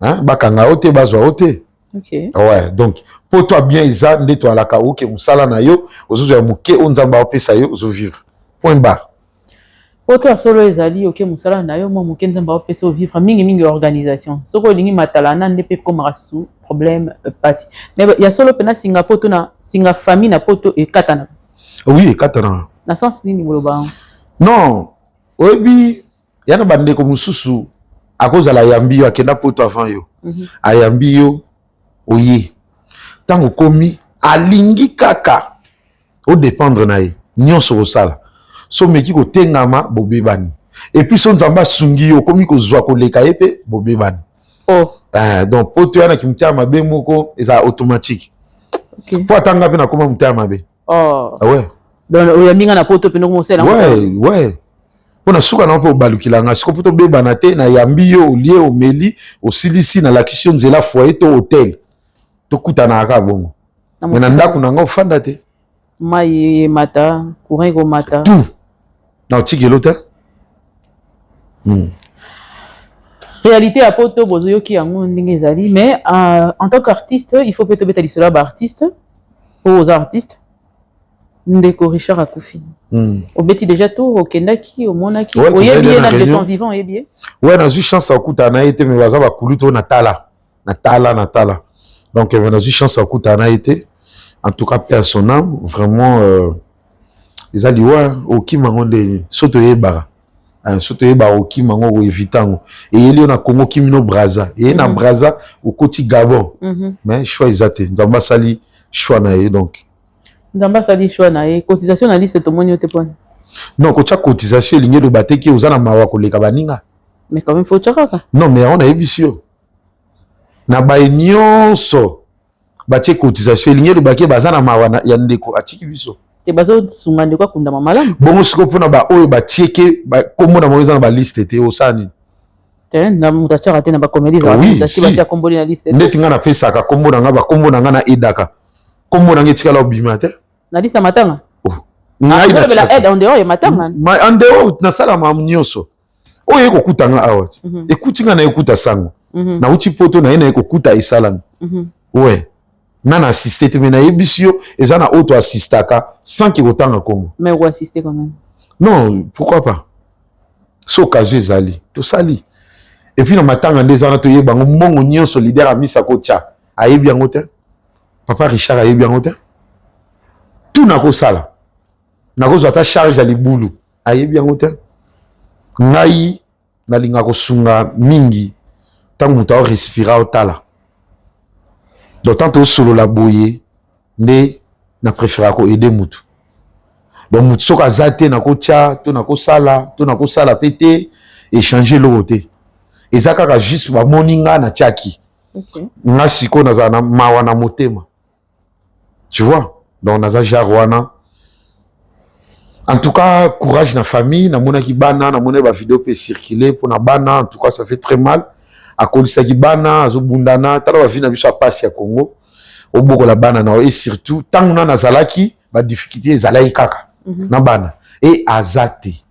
hein bakanga ote bazwa ote. Okay. Ouais, donc pour toi bien isa ndeto alaka oke musala na yo ozo ya muke onzamba opesa yo ozo vivre. point barre. Autre solo ezali ok musala na yo mo mokenza mba peso vivre mingi organisation soko lingi matala na ndepe comme rasu problème passé mais ya solo pena Singapour to na singa famille na poto e katana. Oui, katana. Na sens nini moloba? Non, oyebi yana bande ko mususu akoza la yambi yo akenda poto avant yo. Ayambi yo oye. Tango komi alingi kaka o dépendre na ye. Nyonso osala. So meki ko tengama bobebani. Et puis son nzamba sungi yo komi ko zwa ko leka yepe bobebani. Oh. Donc poto yana kimtia mabe moko eza automatique. OK. Po atanga pe na koma mtia mabe. Oh. Ah ouais. Donc oyambinga na poto pe no mosela. Ouais. Pona suka na po balukilanga siko poto bebana te na yambi yo lié au meli au silisi na la question nzela foyer to hôtel. To kutana aka bongo. Mais na ndako na ngo fanda te. Mai mata, courant go mata. Tout. Na tiki lota. Réalité à poto bozoyo ki yango ndenge ezali mais en tant qu'artiste, il faut peut-être mettre cela ba artiste aux artistes. Ndeko Richard Akoufi. Obeti déjà tout au Kendaki, au Monaki, au Yébié, dans le son vivant, Yébié. Ouais, on a eu chance à Kouta, on a été, mais on a eu Natala. Donc, on a eu chance à Kouta, on a été. En tout cas, père son âme, vraiment, ils ont dit, ouais, au Kimango de Soto Yébara. Soto Yébara, au Kimango, au Evitango. Et il y a Congo Kimino Braza. Et il y a Braza au Koti Gabon. Mais, choix, ils ont été. Nzamba Sali, choix, donc. Nzamba Sali, choix, cotisation, na liste, tout le monde, point. Non, quand tu as cotisation, il y a des bâtés qui ont un mawa koleka baninga. Mais quand même, faut tchaka. Non, mais on a ébissio. Na baïnyonso. Baté cotisation, il y a des bâtés bazana mawa na yandeko atiki biso. C'est bazo sungande kwa kunda mamalam. Bon, siko pona ba oyo ba tieke ba komo na moza na ba liste te osani. Na mutachaka te na ba comédie za mutachi batia komboli na liste. Ndeti nga na pesa ka kombo na nga ba kombo na nga na edaka. Kombo na ngetika la obimate. Na liste matanga. Ngai na la aide en dehors matanga. Ma en dehors na sala ma nyonso. Oyo ekokuta nga awa. Ekuti nga na ekuta sango. Na uti poto na ena ekokuta esalanga. Ouais. Nana assisté te mena ebisio eza na auto assistaka sans ki kotanga kongo. Mais ou assister quand même. Non, pourquoi pas? So kazu ezali, to sali. Et puis na matanga ndeza to yeba mbongo nyonso leader amisa ko tia. Ayebi yango te. Papa Richard ayebi yango te. Tout na ko sala. Na ko zata charge ali bulu. Ayebi yango te. Ngai na linga ko sunga mingi tangu muta respira otala. D'autant que solo la boye ne na préféra ko aider mutu. Donc mutu soka zate na ko tia, to na ko sala pété échanger le côté. Et ça kaka juste ba moninga na tiaki. OK. Nga siko na za na mawa na motema. Tu vois? Donc na za jarwana. En tout cas, courage na famille, na mona ki bana, na mona ba vidéo peut circuler pour na bana, en tout cas ça fait très mal. Akolisa ki bana azobundana tala bavi na biso apasi ya Congo oboko la bana na et surtout tant na nazalaki ba difficulté ezalaki kaka na bana et azate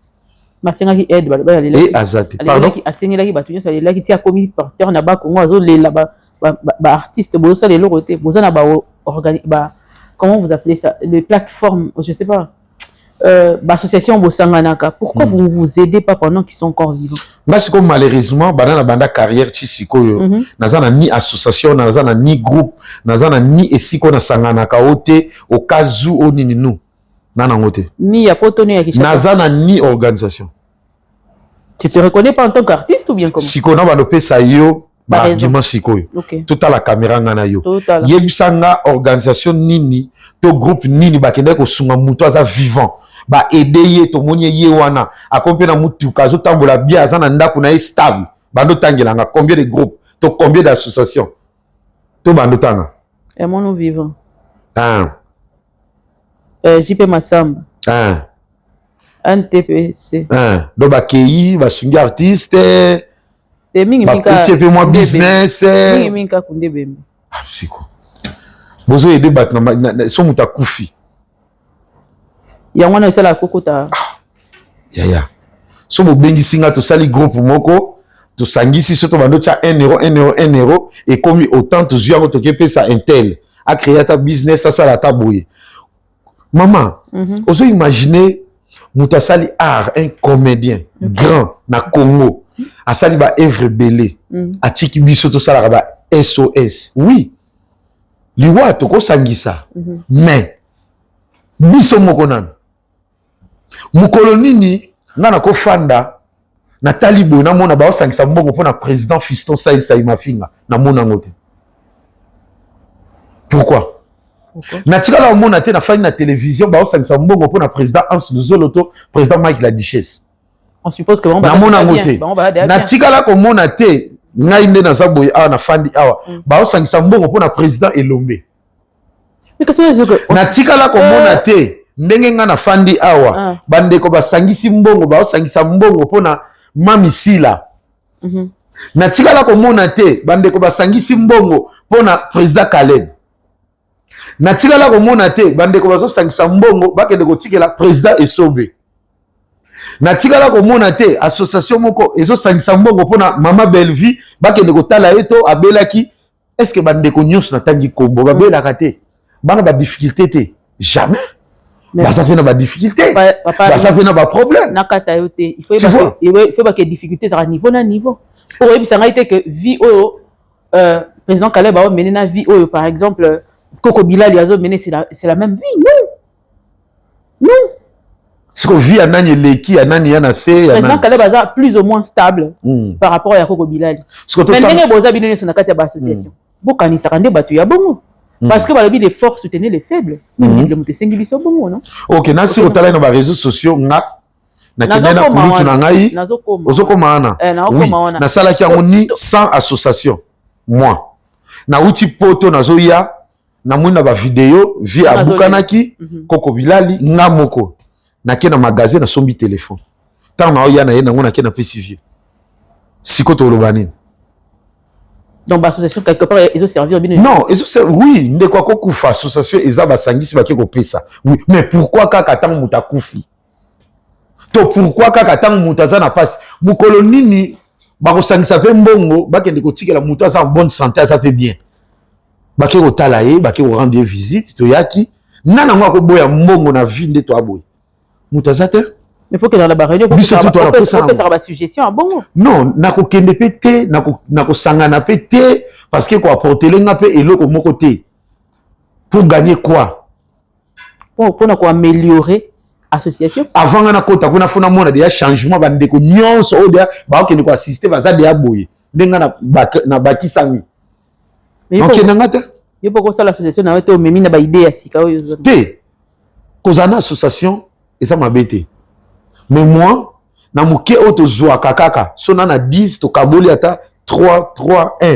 masenga ki aide ba lela et azate pardon ki asengela ki batunya ça lela ki tia komi porteur na ba Congo azo lela ba artiste bo ça lelo côté bo za na ba comment vous appelez ça les plateformes je sais pas association Bosanganaka. Pourquoi vous ne vous aidez pas pendant qu'ils sont encore vivants? Parce que malheureusement, dans la carrière, nazana ni association, nazana ni groupe, nazana ni esiko na sanganaka ote au cas où on ni nous. Nanangote. Ni ya poto ni ya kishaka. Nazana ni organisation. Tu te reconnais pas en tant qu'artiste ou bien comment? Siko na banope sa yo, ba argument siko yo. Tout à la caméra ngana yo. Yebisanga organisation nini, to groupe nini bakende ko sunga muto aza vivant. Ba aider to monye ye wana akompena mutuka zo tambola bien azana ndako na stable bando tangelanga combien de groupes to combien d'associations to bando tanga et mon vivant JP Massamba NTPC do ba kei ba sungi artiste te mingi minka c'est peu moi business mingi minka kunde bembe siko bozo aider bat na so muta kufi yango na esala kokota ya so mo bengi singa to sali groupe moko to sangisi soto bando cha 1 euro et comme autant to zuango to kepe sa intel a créé ta business ça la taboye maman oso imaginer muta sali art un comédien grand na Congo asali ba œuvre belé atiki biso to sala ba SOS oui liwa to ko sangisa mais biso moko nana mukolo nini ngana ko fanda na talibo na mona ba osangisa mbongo pona président Fiston Saïs Mafinga na mona ngote pourquoi na tikala mona te na fani na télévision ba osangisa mbongo pona président Hans Luzoloto président Mike la Duchesse on suppose que na mona ngote na tikala ko mona te ngai nde na zaboy awa na fandi awa ba osangisa mbongo pona président Elombe na tikala ko mona te ndenge nga na fandi awa bandeko basangisi mbongo ba osangisa mbongo pona Mami Sila na tikala ko mona te bandeko basangisi mbongo pona président Kaleb na tikala ko mona te bandeko bazo sangisa mbongo bakende ko tikela président Esobe na tikala ko mona te association moko ezo sangisa mbongo pona mama Belvi bakende ko tala eto abelaki est-ce que bandeko nyos na tangi kombo babelaka te bana ba difficulté te jamais bah ça fait na ba difficulté bah ça fait na ba problème nakata yote il faut que difficulté ça niveau na niveau pour ça a été que vie au président Kaleb a mené na vie au par exemple Coco Bilal a mené c'est la même vie non ce que vie anani leki anani yana se président Kaleb a plus ou moins stable par rapport à Coco Bilal mais ndenge boza bino na kati ya association bokanisa kande batu ya bongo parce que balobi les forts soutenaient les faibles le moto sengi biso bongo non OK na si otala na ba réseaux sociaux nga na kena kulutu na ngai ozokoma ana oui na sala ki ngoni sans association moi na uti poto nazoya na muna ba vidéo vi abukanaki Coco Bilali nga moko na kena magasin na sombi téléphone tant na oya na ye na ngona kena pesivier sikoto lobani. Donc, l'association, quelque part, ils ont servi au bien. Non, oui, ne quoi qu'on koufa, association, ils ont sangis, ils ont ça. Oui, mais pourquoi kakatan mouta koufi? To pourquoi kakatan mouta za na passe? Moukolonini, bako sangis ça fait mbongo, bako ndeko tike la mouta za en bonne santé, ça fait bien. Bako ko talaye, bako rendre visite, to yaki, nana ngwa ko boya mbongo na vie nde to aboy. Mouta za te? Il faut que dans la barrière, il faut que ça soit suggestion à bon. Non, nako kende pété, nako sangana pété, parce que quoi apporter les napé et l'autre mon côté. Pour gagner quoi? Pour améliorer l'association. Avant on a kota, on a fait un déjà changement, on a des nuances, on a qui nous assister, on a des aboyés. Denga na baki sami. Ok, nangata. Il faut que ça l'association n'a été au même na ba idée à sika. Té. Kozana association et ça m'a bêté. Mais moi, na muke auto zoa kakaka, sona na 10 to kaboli ata 3 3 1.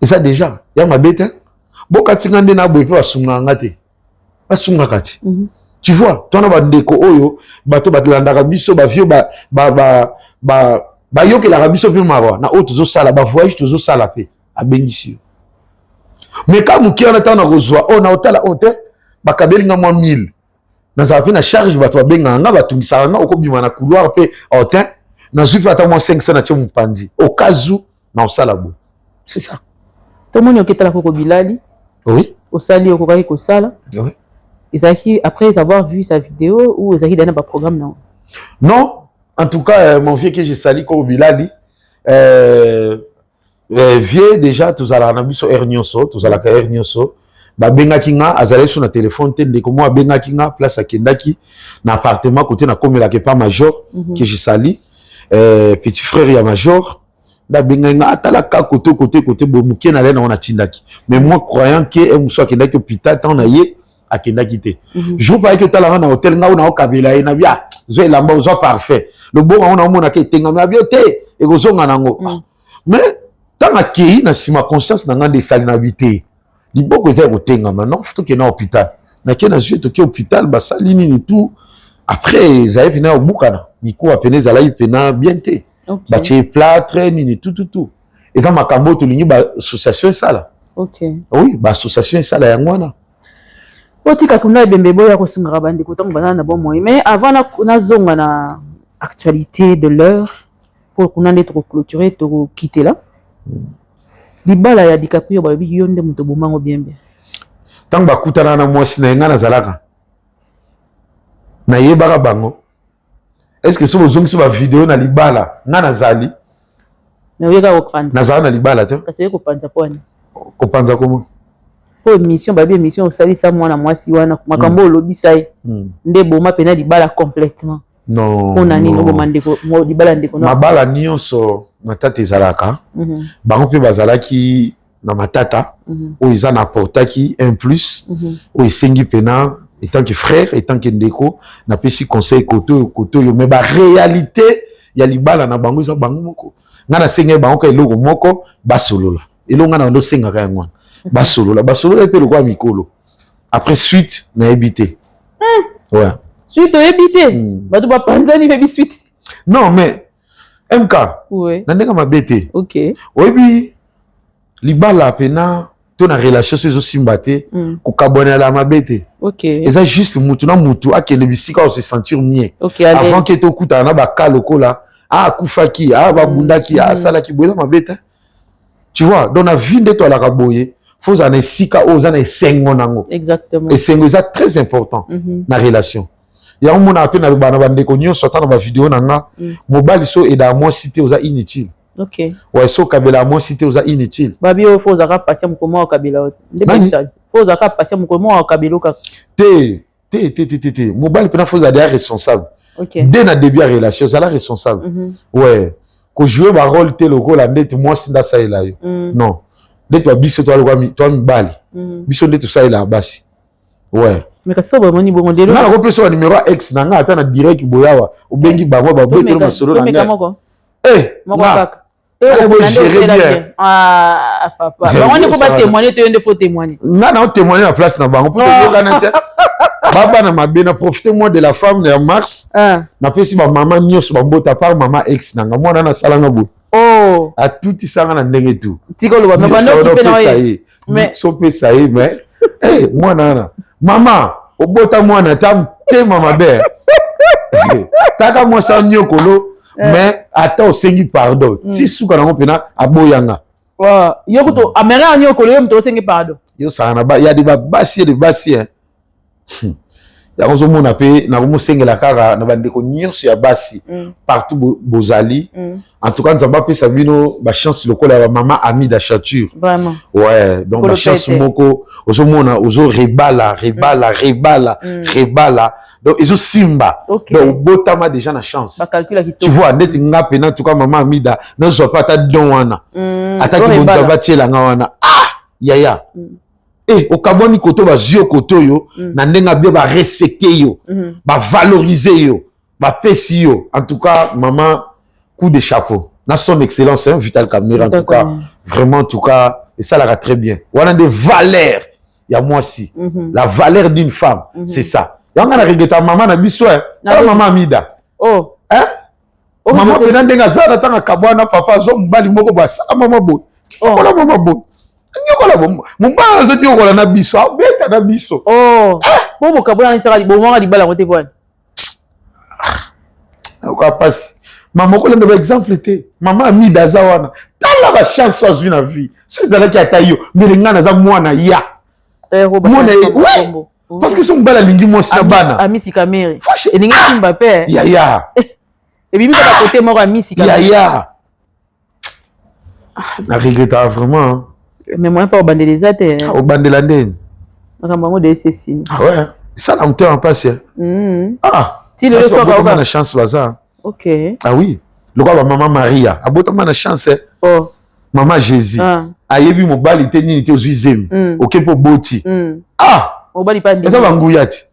Et ça déjà, ya ma bête. Boka tingande na boye pe basunga ngate. Basunga kati. Tu vois, toi na bandeko oyo, bato batlandaka biso ba vieux ba yoke la biso pe marwa na auto zo sala ba voyage to zo sala pe abengisi. Mais quand muke on attend na rozwa, on a otala hôtel, ba kabeli nga 1000. Dans la charge, bato benga nga batungisa nga okobima na couloir pe hôtel na zufi ata mo 500 na tio mpandi au cas où na osala bo. C'est ça. Tout le monde est là Coco Bilali. Oui. Au sali au kokaki ko sala. Oui. Ezaki après avoir vu sa vidéo ou ezaki dans un programme non. Non, en tout cas mon vieux que j'ai sali Coco Bilali vieux déjà tous ala na biso ernioso, tous ala ka ernioso. Ba bengaki nga azalé sur na téléphone te ndeko mo bengaki nga place akendaki na appartement côté na komela ke pas major que j'ai sali petit frère ya major da bengaki nga atala ka côté bo muke na lena on tindaki mais moi croyant que un muso akendaki hôpital tant na ye akendaki te je vois que tala na hôtel nga na okabela na bia zo elamba zo parfait le bon on a mona ke tenga ma bioté e ko zonga nango mais tant akei na sima conscience na nga de sali na vité. Il y a beaucoup de temps maintenant, il faut qu'il y ait un hôpital. Mais qu'il y ait un hôpital, bah ça ligne et tout. Après, ils avaient venu au Boukana. Du coup, après, ils allaient bien té. Bah tu es plâtre, ni tout. Et dans ma cambo, tu l'as bah association est ça là. Ok. Oui, bah association est ça là, yangwana. Oti kakuna bembebo ya kosunga bandi kotango bana na bon moyen. Mais avant na zonga na actualité de l'heure pour qu'on ait trop clôturé, trop quitter là. Libala ya DiCaprio ba bi yonde muto bomango bien. Tant ba kutana na mwasi na nga na zalaka. na yebaka bango. Est-ce que si vous avez une vidéo na libala na nazali na yeka kopanza nazala na libala te kasi yeko panza poni kopanza comment pour émission ba émission osali sa mwana mwasi wana makambo lobisa ye nde boma pena libala complètement non on a ni no bomandeko mo libala ndeko no mabala nyonso matata ezalaka bango pe bazalaki na matata o iza na portaki un plus o esengi pena étant que frère, étant que ndeko, na pesi conseil koto yo, mais ba réalité ya libala na bango isa bango moko. Ngana senga bango ka eloko moko ba solola. Elo ngana ndo senga ka ngwana. Ba solola pe lokwa mikolo. Après suite na ebité. Ouais. Suite ebité. Ba to ba panzani bebi suite. Non mais MK. Ouais. Na ndeka mabete. OK. Oyebi libala pena to na relation so simbate ko kabona la mabete. OK. Et ça juste mutu na mutu akende bisika se sentir mieux. Okay, avant que to kuta na ba kaloko là, kufaki, ba bundaki, salaki boza mabete. Tu vois, dans la vie de toi la kaboye, faut en sika o za na sengo nango. Exactement. Et sengo ça très important na relation. Ya on a appelé na bana bande ko nyo sortant dans vidéo nanga, mobile so et da moi cité oza inutile. OK. Ouais, so kabela moi cité oza inutile. Babi o faut zaka passer mo komo kabela ot. Faut zaka passer mo komo kabelo ka. T. Mobile pena faut zader responsable. OK. Dès na début à relation, ça la responsable. Ouais. Ko jouer ba rôle te le rôle en net moi sinda ça là yo. Non. Dès toi biso toi mi bali. Biso ndé tout ça là basi. Ouais. Mais kaso ba moni bongo delo. Na ko peso numéro X na nga ata na direct boyawa. O bengi bango ba beto na solo na nga. Moko kaka. Papa. On ne peut pas témoigner, tu faut témoigner. Non, témoigner la place na bango pour te Baba na mabena profitez-moi de la femme de Mars. Na pesi ba maman nyos ba mbota par maman ex nanga mwana na salanga bo. Oh. A tout isanga na ndenge tout. Tikolo ba mabana ko pe na ye. Mais so pe ça y mais mwana na. Maman, obota mwana tam te mama be. Taka mo sa nyokolo. Mais attends osengi pardon si suka na pena aboyanga wa yo kuto amera nyoko le mto osengi pardon yo sana ba ya de basi ya kozo mona pe na ko sengela kaka na bande ko nyonso ya basi partout bozali en tout cas nzamba pe sabino ba chance lokola ya maman ami d'achature vraiment ouais donc ba chance moko ozo mona ozo rebala donc ils ont simba donc botama déjà na chance tu vois net nga pena en tout cas maman amida na zo pas ta don wana ataki bonza batiela nga wana yaya au kaboni koto ba zio koto yo na ndenga bien ba respecter yo ba valoriser yo ba pesi yo en tout cas maman coup de chapeau na son excellence hein, Vital Caméra en tout cas vraiment en tout cas et ça l'a très bien on a des valeurs il y a moi aussi la valeur d'une femme c'est ça yanga na regeta maman na biso hein maman amida oh hein maman pena ndenga zana tanga kabwana papa zo mbali moko ba sa maman bo oh la maman bo nyokola bomba mubala zo nyokola na biso abeta na biso oh bobo kabona nsaka bomanga libala ngote bwana ko passe maman ko le exemple te maman amida za wana tala ba chance azwi na vie so zala ki atayo melenga na za mwana ya mwana ouais parce que son bala lingi mo sina bana amisi kamere elingi simba pe ya et bibi ka côté moko amisi kamere ya na regrette vraiment mais moi pas au bandelisa te au bandela ndeni makambo de ceci ouais ça la mteur en passe si le soir on a chance baza OK oui le quoi maman Maria abotama na chance oh maman Jésus ayebi mobali te nini te ozwi OK pour boti mobali pa ndimi eza banguyati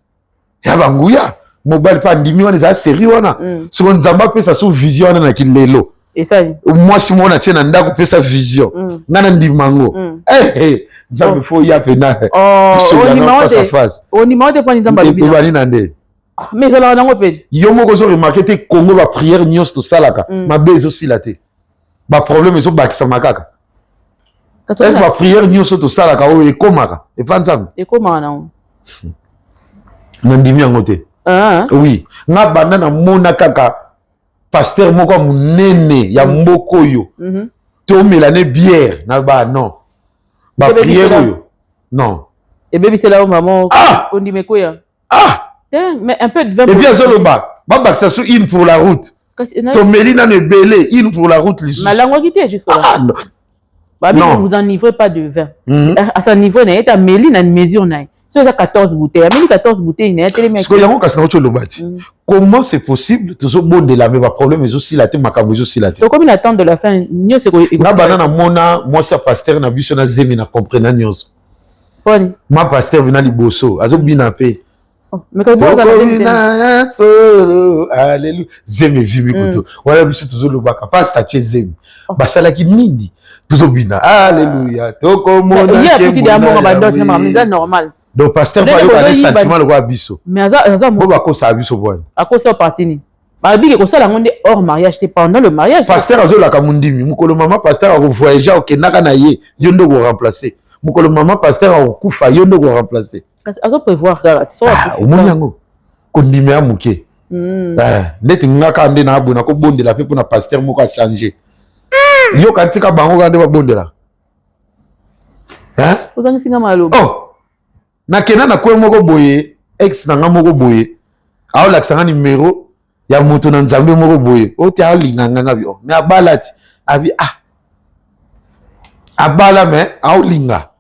ya banguya mobali pa ndimi wana eza sérieux wana siko nzamba pesa so vision wana na kilelo esa moi si mona tena ndako pesa vision ngana ndimango nzamba fo ya pena on imate pa nzamba bibi bali na nde mais ala nango pe yo moko zo remarquer te Congo ba prière nyos to salaka mabe zo silate ba problème ezo bakisa makaka est-ce que la prière nous sommes tous là quand et komaka et pas ça et comment non ndimi ngote oui na banda na mona kaka pasteur moko munene ya mboko yo to melane bière na ba non ba prière yo non et bébé c'est là où maman on dit mais quoi Mais un peu de vin. Et puis, Azoloba, Baba, ça soit une pour la route. Tomélina ne belé, une pour la route. Malango qui était jusque-là. Ah, non. Bah, ne vous enivrez pas de vin. À ce niveau, il y a une mesure. Si vous avez 14 bouteilles, il y a 14 bouteilles. Comment c'est possible? Tout ça, bon, de la même problème, mais aussi la tête, ma cam, aussi la tête. Donc, comme il attend de la fin, na banana mona, moi, ça pasteur, na biso, na zemi, na comprena nyos. Ma pasteur, vina liboso, azo binapé. Mais quand vous alléluia. Zemi, vimi, kuto. Voilà, biso, toujours le baka. Pas statue zemi. Basala ki nini. Toujours bina. Alléluia. Toko mona. Il y a petit d'amour, c'est normal. Donc, pasteur, il y a des sentiments, le roi biso. Mais à cause ça, biso, voilà. À cause ça, parti. Babi que ça la monde hors mariage, c'était pendant le mariage. Pasteur azo la kamundimi, mukolo maman pasteur a voyager au Kenaka na ye, yondo go remplacer. Mukolo maman pasteur a kufa yondo go remplacer. Azo prévoir ça, tu sais. Omonyango. Kondimi a muke. Net ngaka ande na abuna ko bondela pe na pasteur moko a changer. Yo kantika bango kande ba bondela. Hein? Ozangi singa malo. Oh. Na kena na ko moko boye, ex na moko boye. Aola kisanga numéro ya moto na nzambe moko boye ote alinganga ngabi o mais abala ti abi abala mais aolinga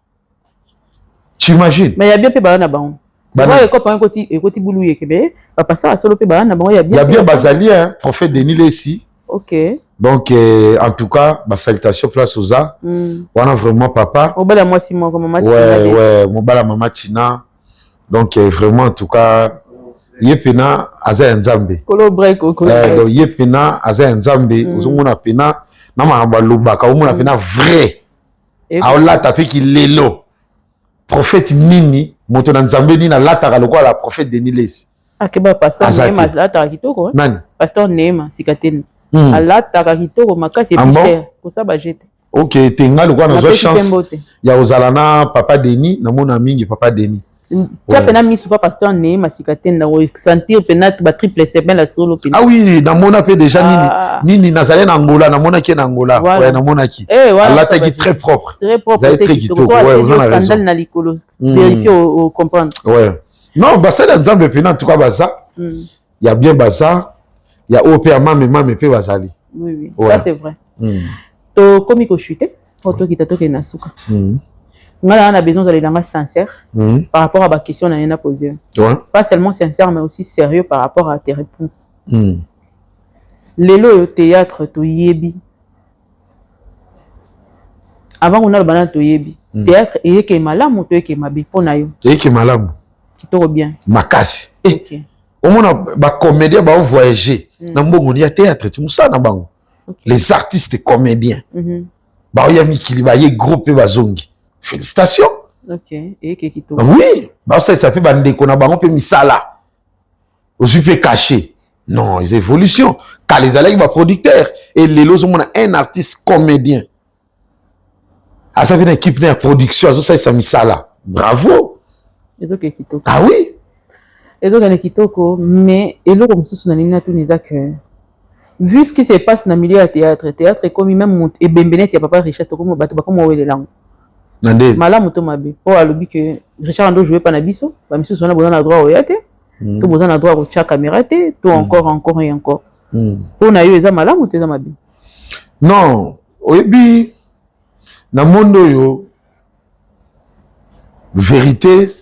tu imagines mais il y a bien pe bana bango c'est vrai que quand ekoti bulu yekebe papa ça solo pe bana bango il y a bien bazali hein prophète Denis Lessi. OK donc en tout cas ma salutation place aux a on a vraiment papa obala moi si moi comme maman ouais mobala maman Tina donc vraiment en tout cas yepena aza nzambe kolo break donc yepena aza nzambe uzomona pena na mahamba lobaka omona pena vrai aola tapé ki lelo prophète nini moto na nzambe nini alataka lokola la prophète Denis Lessi akeba pasteur Neema alataka kitoko nani pasteur Neema sikateni alataka kitoko makasi epiter pour ça ba jete OK tenga lokola na zo chance ya ozala na papa Denis na mona mingi papa Denis. Tu as peine mis sur pasteur Neema sikateni na sentir penat ba triple semaine la solo penat. Ah oui, na mona pe déjà nini nazale na Angola, na mona ki na Angola, ouais na mona ki. Allah t'a dit très propre. Très propre. Très kitoko, ouais, vous en avez raison. Sandal na likolo. Vérifier au comprendre. Ouais. Non, bah ça dans Nzambe penat en tout cas baza. Il y a bien baza, il y a OP mame pe bazali. Oui, ça c'est vrai. To komi ko chuter, auto ki tato ke na suka. On a besoin d'aller dans sincère par rapport à ma question qu'on a posée. Ouais. Pas seulement sincère, mais aussi sérieux par rapport à tes réponses. Lelo au théâtre, to yebi. Avant on a le banane to yebi. Théâtre, et que malam ou que mabi pour nayo. Et que malam. Qui te bien. Makasi. Eh. Au moins, ba comédien ba voyager. Na mbongo ni théâtre, tu musa na bango. Les artistes comédiens. Ba ya mikili ba ye groupe ba zongi. Félicitations. OK. Et qui tout. Oui. Bah ça fait bande qu'on a bango pe misala. Aussi fait caché. Non, les évolutions. Car les allègues producteurs et les lots on a un artiste comédien. Ah ça fait une équipe de production, ça c'est misala. Bravo. Les autres qui tout. Ah oui. Les autres qui tout mais et là comme ça on a une tout les que vu ce qui se passe dans le milieu du théâtre est comme même et Bembenet il y a papa Richard comme bato comme où est langue. Nande malamu to mabe po alobi que Richard ndo jouer pas na biso ba miso sona besoin na droit oyate to besoin na droit au caméra te to encore et encore po na yo eza malamu te eza mabe non oyebi na mondo yo vérité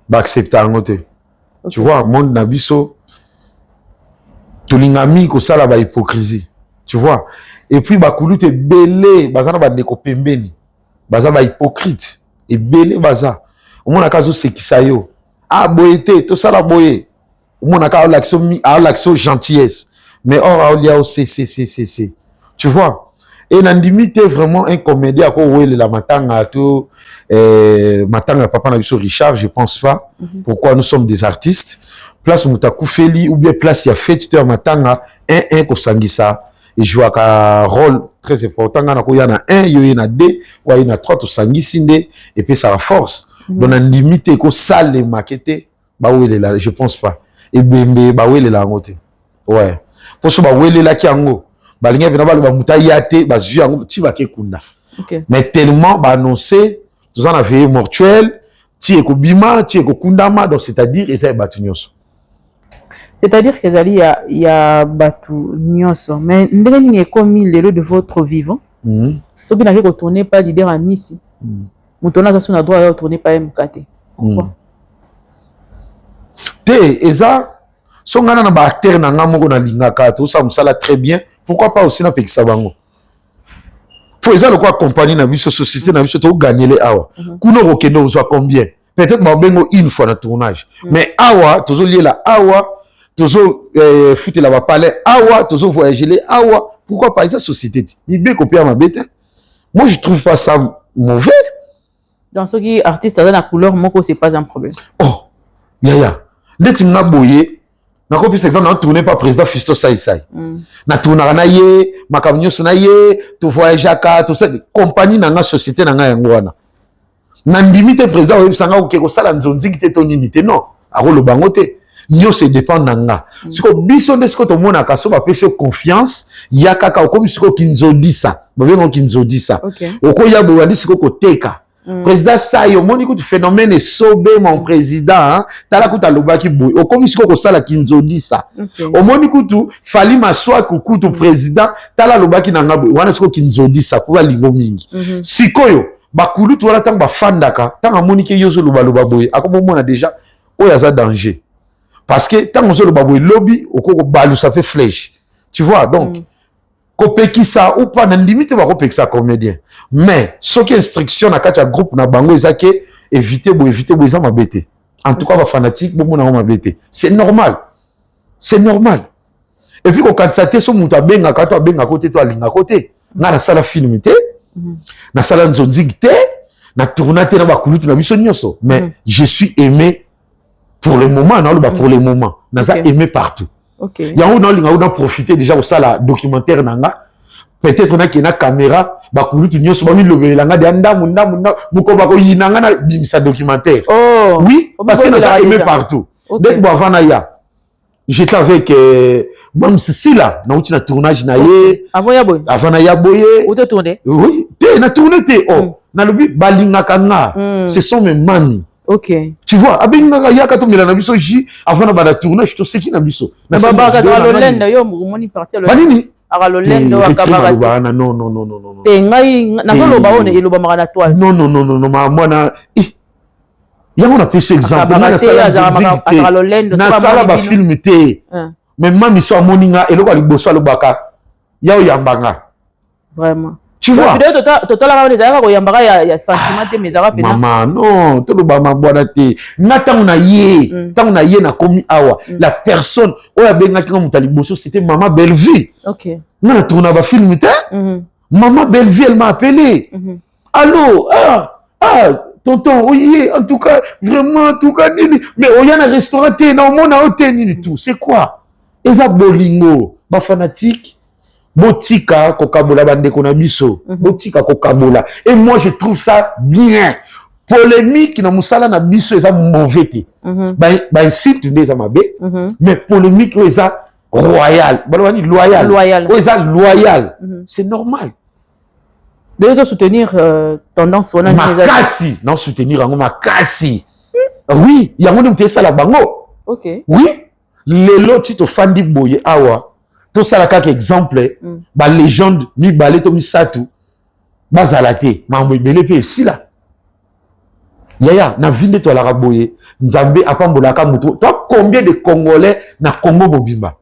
ba accepter ngote tu vois monde na biso tolingami ko sala ba hypocrisie tu vois et puis ba kulute belé bazana ba ndeko pembeni baza ba hypocrite et belé baza omona kazo sekisa yo boyete to sala boye omona ka l'action gentillesse mais or alia au c tu vois et nandimite vraiment un comédien ko wele la matanga to matanga papa na biso Richard je pense pas pourquoi nous sommes des artistes place mutaku feli ou bien place ya fête to matanga un ko sangisa et joue un rôle très important. Il y en a un, il y en a deux, ou il y en a trois, tout sanguisinde, et puis ça va force. Donc, on a limité que ça les maqueter, bah où il est là, je pense pas. Et bien, bah où il est là, ouais. Pour ce bah où il est là qui en haut, bah l'ingé vient bah muta yate, bah zu en haut, tu vas kunda. Mais tellement bah annoncé, tout ça on a fait mortuel, ti ekobima ti ekokundama, donc c'est-à-dire eza batu nyonso. C'est-à-dire que il y a batu nyonso, mais ndenge nini ekomi lelo de votre vivant. Soki na ko tourner pas leader à Miss. Mutona za sona droit ya tourner pas MKT. Pourquoi? Te eza so ngana na ba acteur na ngamoko na lingaka to ça musala très bien, pourquoi pas aussi na pekisa bango. Pour eza le quoi compagnie na biso société na biso to gagner les awa. Kuno rokendo on soit combien? Peut-être ba bengo une fois na tournage. Mais awa tozo lié la awa tozo foutre la ba palais awa tozo voyager les awa. Pourquoi pas eza société? Ni bien copier ma bête. Moi je trouve pas ça mauvais. Dans ce qui artiste dans la couleur moko c'est pas un problème. Oh, yaya. Ndeti nga boye na ko par exemple na tourner pas président Fisto Saïsaï. Na tourner na ye, makamnyo na ye, to voyageaka, to ça compagnie na nga société na nga yango wana. Na ndimite président oyo sanga ko ko sala nzonzi ki te to nini te non. Ako lo bango te. Nyo se dépend na nga. Siko biso ndesko to mona ka so ba pese confiance, ya kaka okomi siko kinzodisa. Ba bengo kinzodisa. Oko ya bo wadi siko ko teka. Président Sayo, moni kutu phénomène sobe mon président, tala kuta lobaki boy. O komi siko ko sala kinzodi sa. O moni kutu fali maswa kutu président, tala lobaki na ngabo. Wana siko kinzodi sa kuba lingo mingi. Sikoyo bakulu tu wala tang ba fandaka, tanga moni ke yozo loba boy. Akomo mona déjà o ya za danger. Parce que tant on loba boy lobby, oko balu ça fait flèche. Tu vois donc kopekisa ou pas na limite ba kopekisa comédien. Mais ce qui instruction na kacha groupe na bango ezake éviter ça mabete. En tout cas ba fanatique bo mona mabete. C'est normal. C'est normal. Et puis ko kansaté so muta benga côté to alinga côté. Na na sala film té. Na sala nzonzig té, na tournaté na ba kulutu na biso nyonso. Mais je suis aimé pour le moment, non ba pour le moment. Na ça aimé partout. OK. Il y a on a profité déjà au sala documentaire nanga. Peut-être on a qui na caméra ba kulutu nyonso ba mi lobela nga de ndamu muko ba ko yinanga na bimisa documentaire. Oh. Oui, parce que nous a aimé partout. Dès que avant ya j'étais avec Mam Sisila na uti na tournage na ye. Avant ya boye. Où tu tourné? Oui, na tourné té. Oh, na lobi balinga kanga. Ce sont mes mamies. OK. Tu vois, abinga ya kato mila na biso ji avant na ba tournage to seki na biso. Na baba ka lolenda yo moni partir le. Banini? Ara lolenda wa kabara. Non. Te ngai na solo ba one eloba maka na toile. Non, mwana yango na pese exemple na sala na sala ba film te. Mais mami so moninga eloko liboso alobaka ya oyambanga. Vraiment. Tu vois? Total la on ko yambaka ya sentiment te mais za pena. Maman non, to loba mabwana te. Na tangu na ye na komi awa. La personne oya benga kinga mutaliboso c'était Maman Bellevue. OK. Na tourna ba film te. Maman Bellevue elle m'a appelé. Allô, tonton, oui, en tout cas, vraiment, en tout cas, nini. Mais il y a un restaurant, non, mon hôtel, nini, tout. C'est quoi? Eza bolingo, ba fanatique, botika, kokabola, bande konabiso, botika, kokabola. Et moi, je trouve ça bien. Polémique, na musala na biso, eza mauvais. Ba insulte, eza mabe, mais polémique, eza royal. Loyal. Eza loyal. C'est normal. De soutenir tendance on a makasi non soutenir yango makasi. Oui, yango nde mutesa la bango. OK. Oui, lelo ti to fandi boye awa to sala kaka exemple ba légende mi balé to misatu bazala te mambo ebele pe sila. Yaya na vinde to la boye nzambe apambola ka muto. Toi combien de Congolais na Congo mobimba?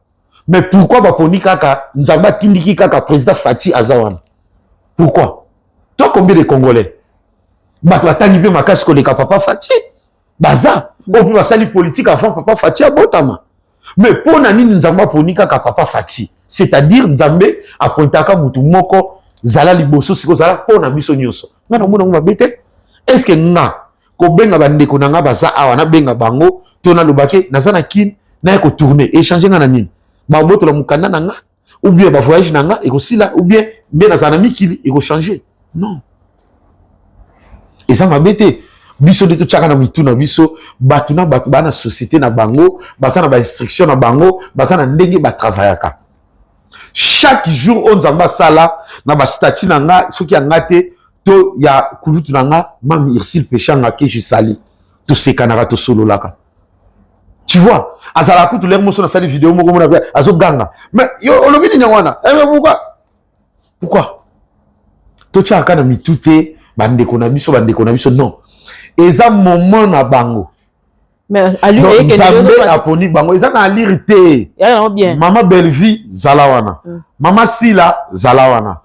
Mais pourquoi ba poni kaka nzamba tindiki kaka président Fati Azawan? Pourquoi? Toi, combien de Congolais? Bah, toi, t'as nivé ma casse que les papa Fati. Baza. On peut passer les politiques avant papa Fati à Botama. Mais pour Nani Nzamba pour Nika papa Fati. C'est-à-dire, Nzambe, à Pointaka Moutoumoko, Zala Liboso, Siko Zala, pour Nabiso Nyoso. N'a pas bête. Est-ce que nga, ko benga bande ko nanga baza awana benga bango, tona lobake, nazana kin, na ko tourner, échanger na nini. Ba boto la mukanda nanga, ou bien ba voyage nanga, et aussi là, ou bien, mais nazana mikili, et ko changer. Non. Et ça m'a bêté. Biso de tout chaka na mituna biso, batuna bana société na bango, basana ba instruction na bango, basana ndenge ba travaillaka. Chaque jour on zamba sala na ba statut na nga, soki ya ngate to ya kulutu na nga, mam Irsil Pechanga ke je sali. tout ce canara tout solo là. Tu vois, azala ku tout l'air moso na sali vidéo moko mona azo ganga. Mais yo olobi ni wana. Eh mais pourquoi? To cha kana mitute bande kona biso non. Eza moment na bango. Mais à lui Zambé aponi bango eza na lire te. Bien. Mama Belvi zalawana. Mama Sila zalawana.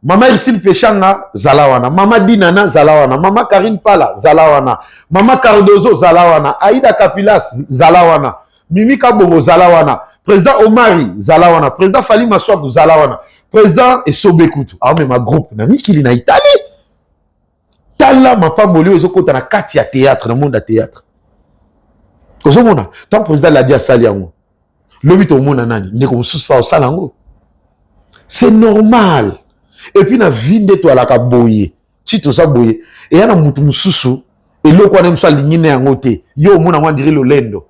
Mama Isil Pechanga zalawana. Mama Dinana zalawana. Mama Karine Pala zalawana. Mama Cardozo zalawana. Aïda Kapilas zalawana. Mimi Kabongo zalawana. Président Omari zalawana. Président Fali Maswaku zalawana. Président Esobekutu. Ah mais ma groupe na mikili na Italie. Tala ma pa molio ezokota na kati ya théâtre na monde ya théâtre. Ozomona, tant président l'a dit à Saliango. Lobi to mona nani, ne ko susu fa salango. C'est normal. Et puis na vinde to alaka boye. Chi to sa boye. Et yana mutu mususu et loko na mso lingine yango te. Yo mona mwa ndiri lolendo.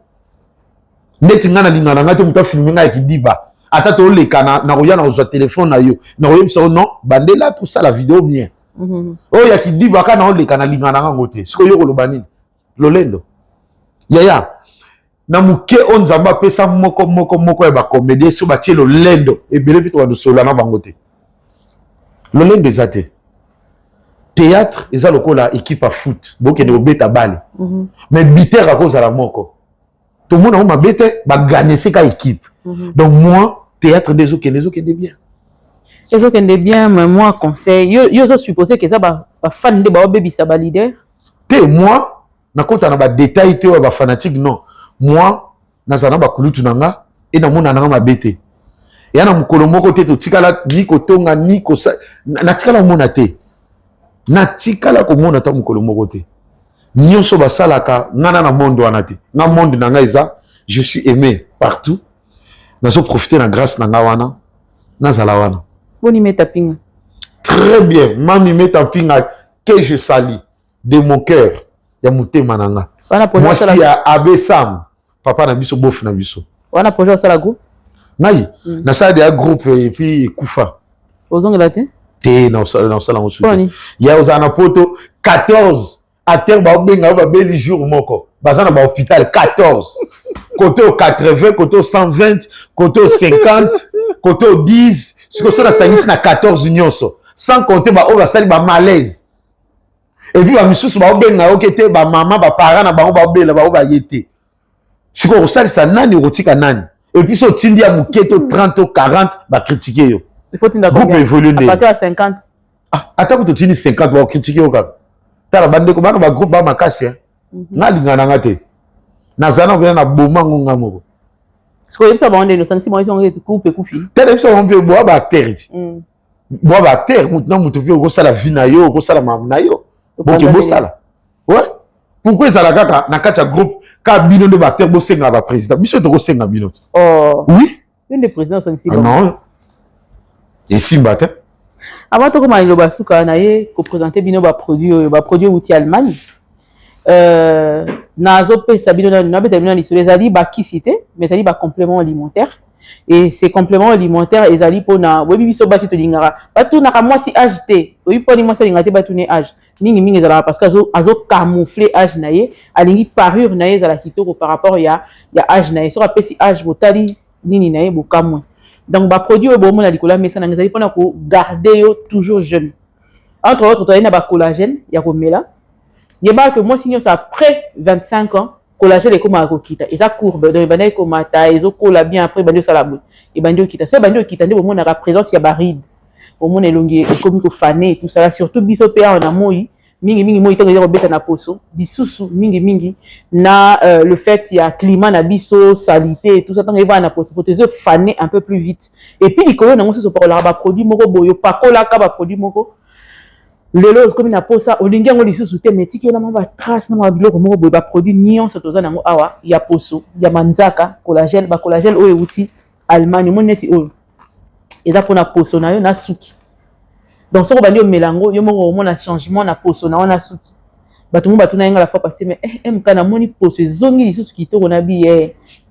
Neti ngana lingana ngate muta filminga ekidiba. Ata to leka na roya na zo téléphone na yo. Na roya mso non, bandela tout ça la vidéo bien. Oh ya kidiba kana on leka na lingana ngo te. Siko yo koloba nini? Lolendo. Yaya. Na muke on zamba pesa moko ya ba comédie so ba tie lolendo et belé pito de solo na bango te. Lolendo ezate. Théâtre eza lokola équipe à foot. Boke ne obeta balle. Mais biter à cause à la moko. Tout le monde a ma bête ba gagner c'est ka équipe. Donc moi théâtre des autres bien. Les autres bien mais moi conseil yo zo supposé que ça ba fan de ba baby ça ba leader. Te moi na kota na ba détail te ba fanatique non. Moi nazana ba kulutu nanga et na mona nanga ma bête. Et na mukolo moko te to tikala ni ko tonga ni ko na tikala mona te. Na tikala ko mona ta mukolo moko te. Nyonso ba salaka ngana na monde wana te. Na monde nanga eza je suis aimé partout. Nazo profiter na grâce nanga wana nazala wana. Boni meta pinga. Très bien, mami meta pinga que je salue de mon cœur ya mutema nanga. Moi si à Abesam papa na biso bof na biso. Wana projet ça la groupe. Nai na ça de groupe et puis Kufa. Ozonga la te? Te na sala mosu. Ya ozana poto 14 à terre ba benga ba beli jour moko. Bazana ba hôpital 14. Côté au 80, côté au 120, côté au 50, côté au 10, ce que ça na sangisi na 14 nyonso. Sans compter ba o ba sali ba malaise. Et puis ba misusu ba benga okete ba maman ba parents na ba bela ba ba yete. Ce que ça ça nani rotika nani. Et puis so tindi ya muketo 30 ou 40 ba critiquer yo. Il faut tinda groupe évolue à partir de 50. Ah, attends que tu tindi 50 ba critiquer yo ka. Tala bande ko ba groupe ba makasi hein. Na lingana ngate. Na zana ko na bomango ngamoko. Ce que ça ba onde no sanksi mo ils coupe kufi. Tele so on peut boire ba acteur. Boire ba acteur maintenant mutu fi ko sala vie na yo, ko sala mam na yo. Bon que bo sala. Ouais. Pourquoi ça la kaka na kata groupe ka bino de acteur bo senga ba président. Biso to ko senga bino. Oh. Oui. Une des présidents sanksi. Non. Et Simba te. Avant to ko ma loba suka na ye ko présenter bino ba produit outil Allemagne. Nazo pesa bino na beta bino lisolo ezali ba kisite mais ezali ba complément alimentaire et ces compléments alimentaires ezali pona webi biso basi to lingara batu na ka mwasi âge te oyi poni mwasi lingate batu ne âge mingi ezala parce que azo camoufler âge na ye alingi parure na ye ezala kitoko par rapport ya âge na ye so apesi âge botali nini na ye bokamwe donc ba produit bo mona likola mesa na ezali pona ko garder yo toujours jeune entre autres to na ba collagène ya komela. Il y a que moi, si nous après 25 ans, collagène est comme un coquita. Et ça courbe. Donc, il y a comme ta, ils ont collé bien après, il y a ça la boue. Et ben, il y a ça, ben, il y a au moins la présence, il y a baride. Au moins, il y a comme il fané, tout ça. Surtout, bisopéa, on a moui. Mingi, moi, il y a des na poso. Dissous, mingi. Na, le fait, il y a climat, na biso, salité, tout ça. Tant qu'il va na poso, pour te faner un peu plus vite. Et puis, il y a un produit, moko, boyo, pas cola, produit, moko. Lelo comme na posa olingi ngo lisusu te metiki ona mamba trace na mabilo ko moko ba produit nyonso toza nango awa ya poso ya manzaka collagène ba collagène oyo outil Allemagne mon neti oyo eza pona poso na yo na suki donc soko bandi o melango yo moko mona changement na poso na ona suki batu mo batu na nga la fois passé mais mkana moni poso zongi lisusu kitoko na bi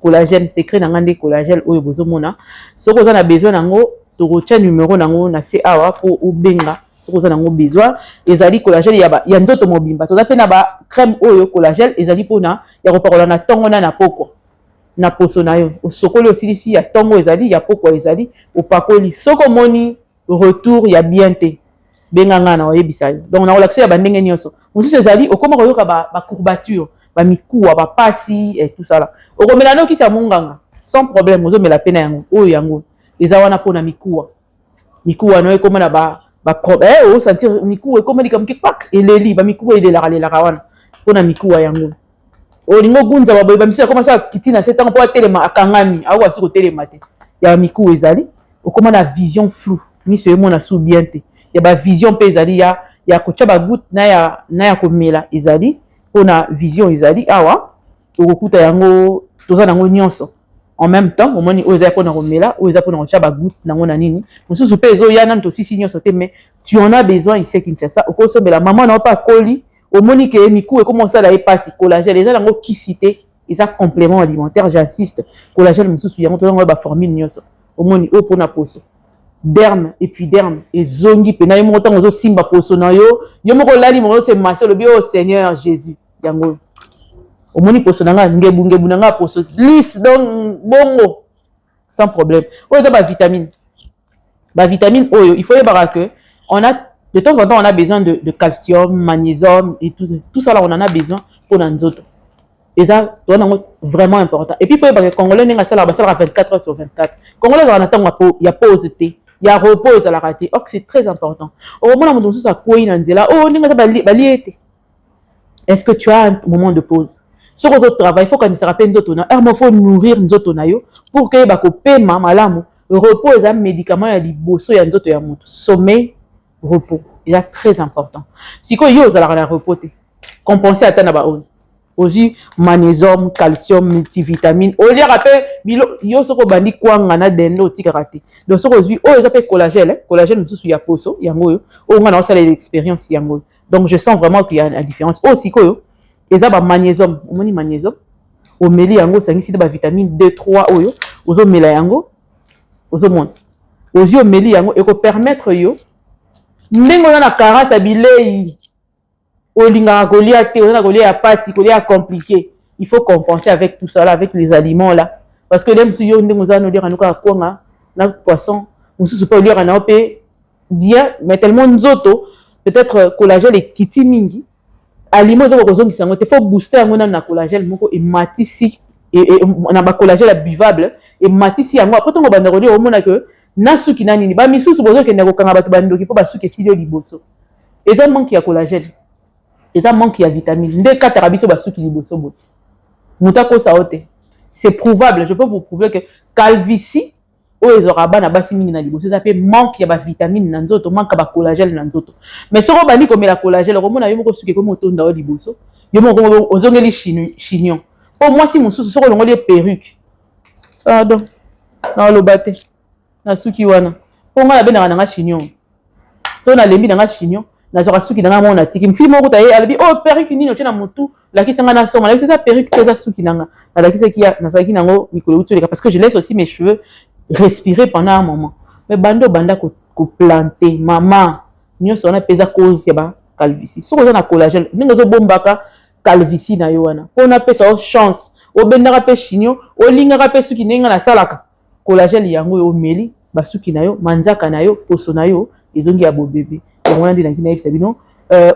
collagène secret na ngande collagène oyo bozo mona soko za na besoin nango to rocha numéro nango na c'est awa pour obenga ce que vous avez besoin ezali collagène ya nzoto mobimba to pe na ba crème oyo collagène ezali pona ya reparola na tongo na poko na poso na yo osokoli aussi ici ya tongo ezali ya poko ezali opakoli soko moni retour ya bien te benganga na oyebisa yo donc na relaxer ya bandenge nyonso mosusu ezali okoma koyoka ba courbature ba mikuwa ba pasi et tout ça là okomela no kisa munganga sans problème ozomela pena yango oyo yango eza wana pona mikuwa no ekoma na ba o sentir mikuwa ekoma likam kipak eleli ba mikuwa elela wana pona mikuwa yango olingo gunza ba boyeba misi akoma sa kitina se tango po telema akangami awu asiko telema te ya mikuwa ezali okoma na vision floue miso emona sou bien te ya ba vision pe ezali ya kocha ba goutte na ya komela ezali pona vision ezali awa okokuta yango toza nango nyonso en même temps au moni oza pona komela oza pona kocha ba goutte nango na nini mosusu pe ezo ya nan to sisi nyonso te mais tu en as besoin ici Kinshasa okosombela maman na pa koli au moni ke miku e comment ça la epasi collagène eza nango kisité eza complément alimentaire j'insiste collagène mosusu yango to ba formule nyonso au moni o pona poso derme épiderme et zongi pena yo moko tango zo simba poso na yo moko lali mo se masse le bio Seigneur Jésus yango omoni poso nanga ngebu nanga poso lisse donc bongo sans problème oyo za ba vitamine oyo il faut y voir que on a de temps en temps on a besoin de calcium magnésium et tout ça là on en a besoin pour dans nzoto et ça c'est vraiment important et puis il faut y voir que congolais ninga sala 24 heures sur 24 congolais on attend il y a pause té il y a repose à la raté or c'est très important au moment où on ça quoi in nzela oh ninga baliete est-ce que tu as un moment de pause sur votre travail il faut qu'on se rappelle nzoto na il faut nourrir nzoto na yo pour que ba ko pema malamu repose un médicament ya liboso ya nzoto ya moto sommeil repos il est très important si ko yo za la reposer compenser atana ba aussi magnésium calcium multivitamine au lieu rappel yo soko bandi kwanga na dendo tikarate donc soko aussi o ça fait collagène tout ya poso yango yo o ngana ça l'expérience yango donc je sens vraiment qu'il y a la différence aussi ko yo eza ba magnésium omoni magnésium o meli yango sangisi ba vitamine D3 oyo ozo mela yango ozo mon ozi o meli yango e ko permettre yo ndenge na carence bilei olinga kolia te on a kolia ya pasi kolia compliqué il faut compenser avec tout ça là avec les aliments là parce que même si yo ndenge za no lira nuka konga na poisson mususu pas lira na opé bien mais tellement nzoto peut-être collagène et kiti mingi aliments zo ko zongisa ngo te faut booster ngo na collagène moko et matisi et na ba collagène buvable et matisi yango après to ngo banda ko dire au mona que na suki na nini ba misusu bozo ke ndako kanga bato bandoki po ba suki silio liboso et ça manque ya collagène et ça manque ya vitamine nde katara biso ba suki liboso bo mutako saote c'est prouvable je peux vous prouver que calvitie o ezora bana basi mingi na liboso ça fait manque ya ba vitamine na nzoto manque ba collagène na nzoto mais soko bani comme la collagène ko mona yo moko suki ko motonda o liboso yo moko ozongeli chignon pour moi si mususu soko longoli perruque pardon na lobate na suki wana po nga bena na chignon so na lembi na chignon na zoka suki na mona tiki mfili moko taye alabi oh perruque nino tena mutu la kisanga na songa c'est ça perruque c'est ça suki nanga la kisaki ya na saki nango mikolo utuleka parce que je laisse aussi mes cheveux respirer pendant un moment mais banda ko planter maman nyonso on a pesa cause ya ba calvitie so ko na collagène ningo zo bombaka calvitie na yo wana po na pesa chance o bendaka pe chignon o lingaka pe suki ninga na salaka collagène yango yo meli basuki na yo manzaka na yo poso na yo ezongi ya bo bébé on a dit dans kina ebisabino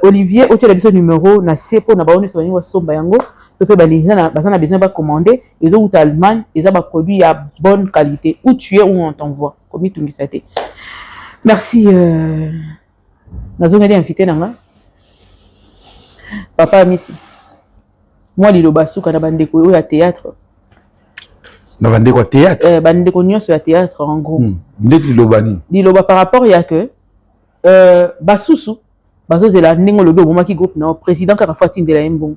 Olivier au tele biso numéro na sepo na baone so bani wa somba yango to pe balinza na bazana besoin ba commander les autres Allemagne les ba produits à bonne qualité où tu es où on t'envoie comme tu ngisa te merci nazonga invité nanga papa Misi moi lilo basuka na bandeko o ya théâtre na bandeko ya théâtre bandeko nyonso ya théâtre en gros ndeti lilobani liloba par rapport ya que basusu bazozela ndenge lobi obomaki groupe na président kaka fois tindela embongo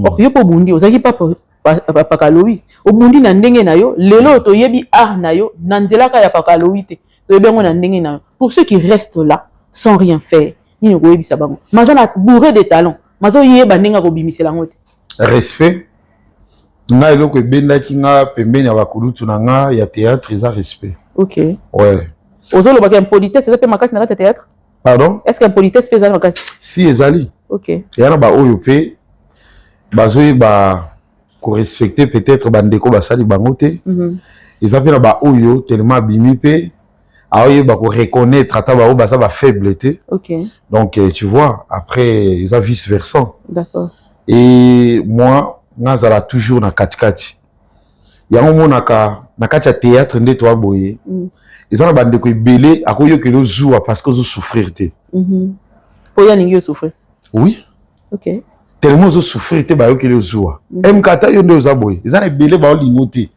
or yo po bundi ozaki papa kalowi obundi na ndenge na yo lelo toyebi art na yo na nzelaka ya papa kalowi te toyebi ngo na ndenge na yo pour ceux qui restent là sans rien faire nini koyebisa bango mazana bourré de talents mazo yeba ndenge ko bimisela ngo te respect nga eloko ebendaki nga pembeni ya bakulutu na nga ya théâtre eza respect ok ouais ozolobaka impolitesse eza pe makasi na kati ya théâtre Pardon? Est-ce que la politesse pèse dans le cas? Si ezali. Ok. Il y a oyo pe bazoye ba ko respecter peut-être bandeko basali bangote. Ils appellent ba oyo tellement bimi pe aoye ba ko reconnaître ata ba o ba ça ba faiblité. Ok. Donc tu vois, après ils a vice versa. D'accord. Et moi nazala toujours na katikati. Ya monaka na kati ya théâtre nde to aboye. Ils ont bandeko ebele akoyo ke lo zuwa parce que zo souffrir te. Pour ya ningi souffrir. Oui. Ok. Tellement zo souffrir te ba yo ke lo zuwa. Mkata yo nde ozaboye. Ils ont ebele ba lingote.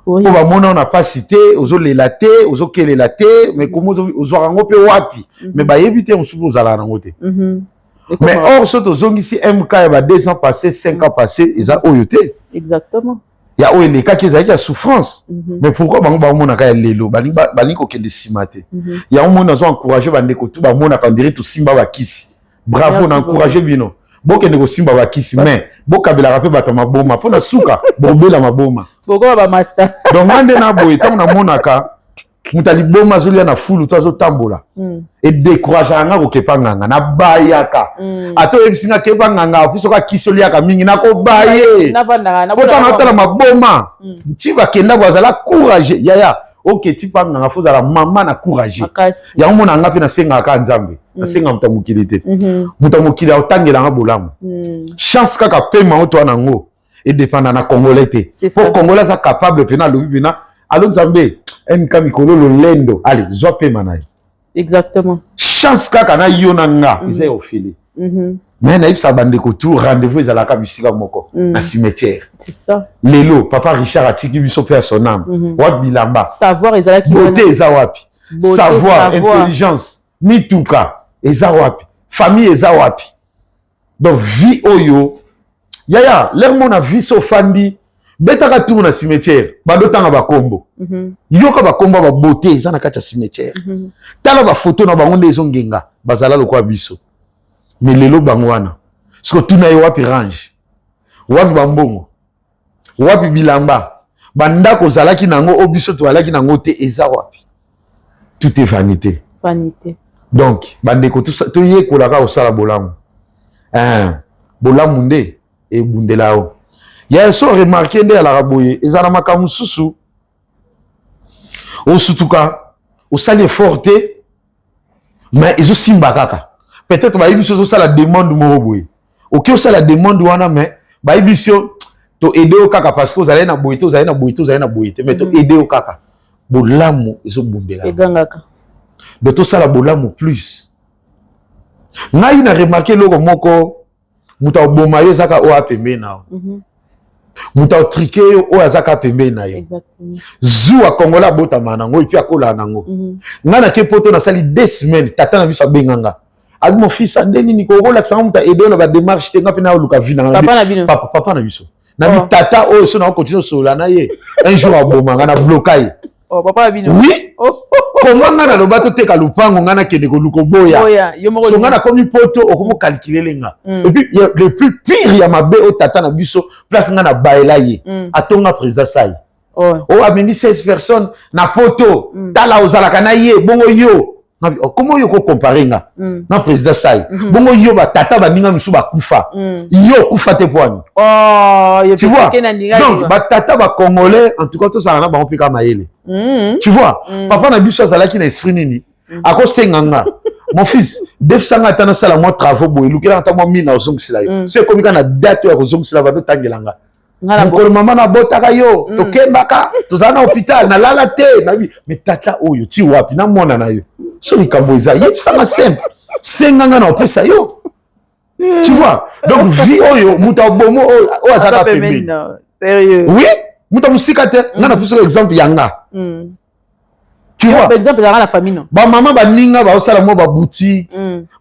Oui. Pour ba mona na pas cité, ozo lelaté, ozo kelelaté, mais comment ozo rango pe wapi. Mais ba yebite on soupo zala rango te. Mais or soto zongi si MK ba 2 ans passés, 5 ans passés, ils a oyoté. Exactement. Il y a les cas qui ont souffrance. Mais pourquoi bango mona ka lelo bani ko kende simate. Il y a un monde qui encourager bandeko tout ba mona ka ndire tout simba ba kisi. Bravo na encourager bino. Boke ndeko simba ba kisi mais boka bela rapé bata maboma pona suka bobela maboma. Pourquoi ba master? Donc mande na boye tant na mona ka mutali boma zolia na fulu to zo tambola. Et décourager nga ko kepa nganga na bayaka. Ato ebisinga kepa nganga puso ka kisolia ka mingi na ko baye. Na vanda na bota na tala maboma. Ti ba kenda bozala courage yaya. OK ti pa nganga foza la mama na courage. Ya mona nga pe na senga ka nzambe. Na senga mutamukili te. Mutamukili otangela nga bolamu. Chance kaka pema oto na ngo et dépendant na congolais te. Pour congolais ça capable pena lobi pena alo nzambe en mikolo lo lendo. Allez, zo pema na. Exactement. Chance kaka na yonanga ils ont filé. Mais naïf sa bande ko tout rendez-vous ezalaka bisika moko na cimetière. C'est ça. Lelo papa Richard atiki biso pe à son âme. Wa bilamba. Savoir ezalaki beauté ezawapi. Savoir, intelligence, mituka ezawapi. Famille ezawapi. Donc vie oyo yaya l'air mon vie so fandi betaka tour na cimetière bando tanga ba kombo. Yoka ba kombo ba beauté eza na kati ya cimetière. Tala ba photo na bango ndezo ngenga bazala lokwa biso. Mais lelo bangwana parce que tout na wapi range wapi bambongo wapi bilamba bandako zalaki nango obiso to alaki nango te eza wapi tout est vanité donc bandeko tout ça to yekolaka osala bolamu bolamu nde e bundelao ya so remarquer nde ala raboye ezala makamu susu osutuka osali forte mais ezo simba kaka. Peut-être ba ibiso ça la demande moroboye. OK ça la demande wana mais ba ibiso to aider au kaka parce que vous allez na boyete, vous allez na boyete, vous allez na boyete mais to aider au kaka. Bolamu ezo bundela. Egangaka. De tout ça la bolamu plus. Ngai na remarqué loko moko muta boma yo zaka o apembe na. Muta trike yo o azaka pembe na yo. Exactement. Zuwa Kongola bota manango et puis akola nango. Ngana ke poto na sali 2 semaines tata na biso benganga. Avec mon fils andeni ni ko rola ça muta aider na ba démarche te ngapi na luka vina papa na biso na bi tata o so na continue sola na ye un jour aboma ngana bloquer oh papa na bino oui comment ngana lo bato te ka lupango ngana kende ko luko boya so ngana comme poto okomo calculer lenga et puis le plus pire ya mabe o tata na biso place ngana baela ye atonga président sai o ameni 16 personnes na poto tala ozalaka na ye bongo yo. Comment yo ko comparer nga na président sai bongo yo ba tata ba ninga misu ba kufa yo kufa te poani tu vois donc ba tata ba congolais en tout cas tout ça na ba opika maele tu vois papa na biso azalaki na esprit nini ako senganga mon fils def sanga tana sala mo travaux boy lukela ta mo mina ozongusila yo c'est comme kana date ya ozongusila ba do tangelanga ngala mama na botaka yo to kembaka to zana hôpital na lala te na bi mais tata oyo ti wapi na mona na yo so likambo eza yep ça ma simple senganga na opesa yo tu vois donc vie oyo muta bomo o azaka pembe sérieux oui muta musika te ngana puso exemple yanga tu vois par exemple dans la famille non ba maman ba ninga ba osala mo ba boutique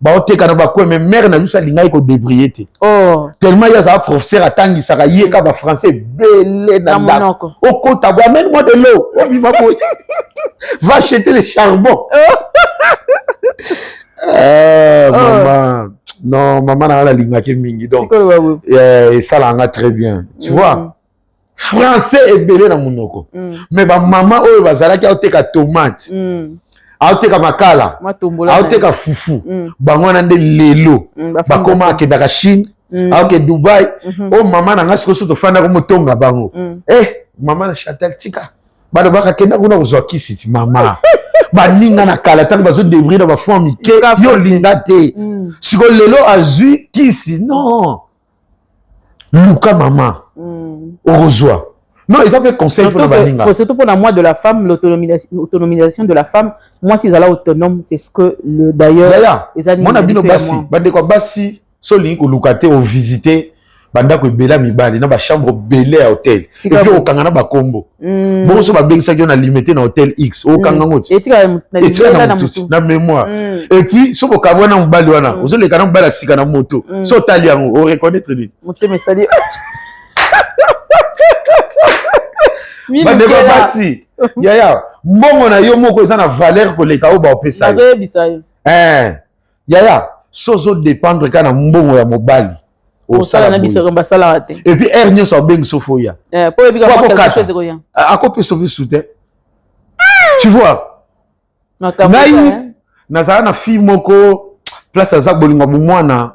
ba oteka na ba ko mais mère na biso linga ko débrouiller te tellement il y a ça professeur atangi saka yeka ba français belé na ndako o kota amène-moi de l'eau o bima ko va acheter le charbon maman non maman na la linga ke mingi donc et ça là très bien tu vois français ebele na munoko mais ba maman oyo bazalaki oteka tomate aoteka makala aoteka fufu bango wana nde lelo bakoma akendaka Chine aoke Dubai o mama na nga sikoyo so tofandaka motonga bango mama na Chantal tika bado bakakenda kuna kozwa kisi ti mama baninga na kala ntango bazodébrir na bafond mike yo linga te sikoyo lelo azwi kisi non luka mama okozwa non ils avaient conseil pour baninga surtout pour la moi de la femme l'autonomisation de la femme moi si là autonome c'est ce que le d'ailleurs moi na bino basi bande kwa basi so lingi koluka te o visiter bandako ebela mibali na chambre belé à hôtel et puis okanga na bakombo bon so babengisaki yo na limité na hôtel X okanga ngoti na mémoire et puis so bokabwa na mobali wana ozoleka na mobali asika na moto so otali yango o reconnaître ni motema esali bandeko basi yaya mbongo na yo moko eza na valeur koleka oyo baopesa yaya so ozodépendre kaka na mbongo ya mobali et puis air nyonso abengi so foya akopesa biso te tu vois ngai nazala na fille moko place aza bolingo bomwana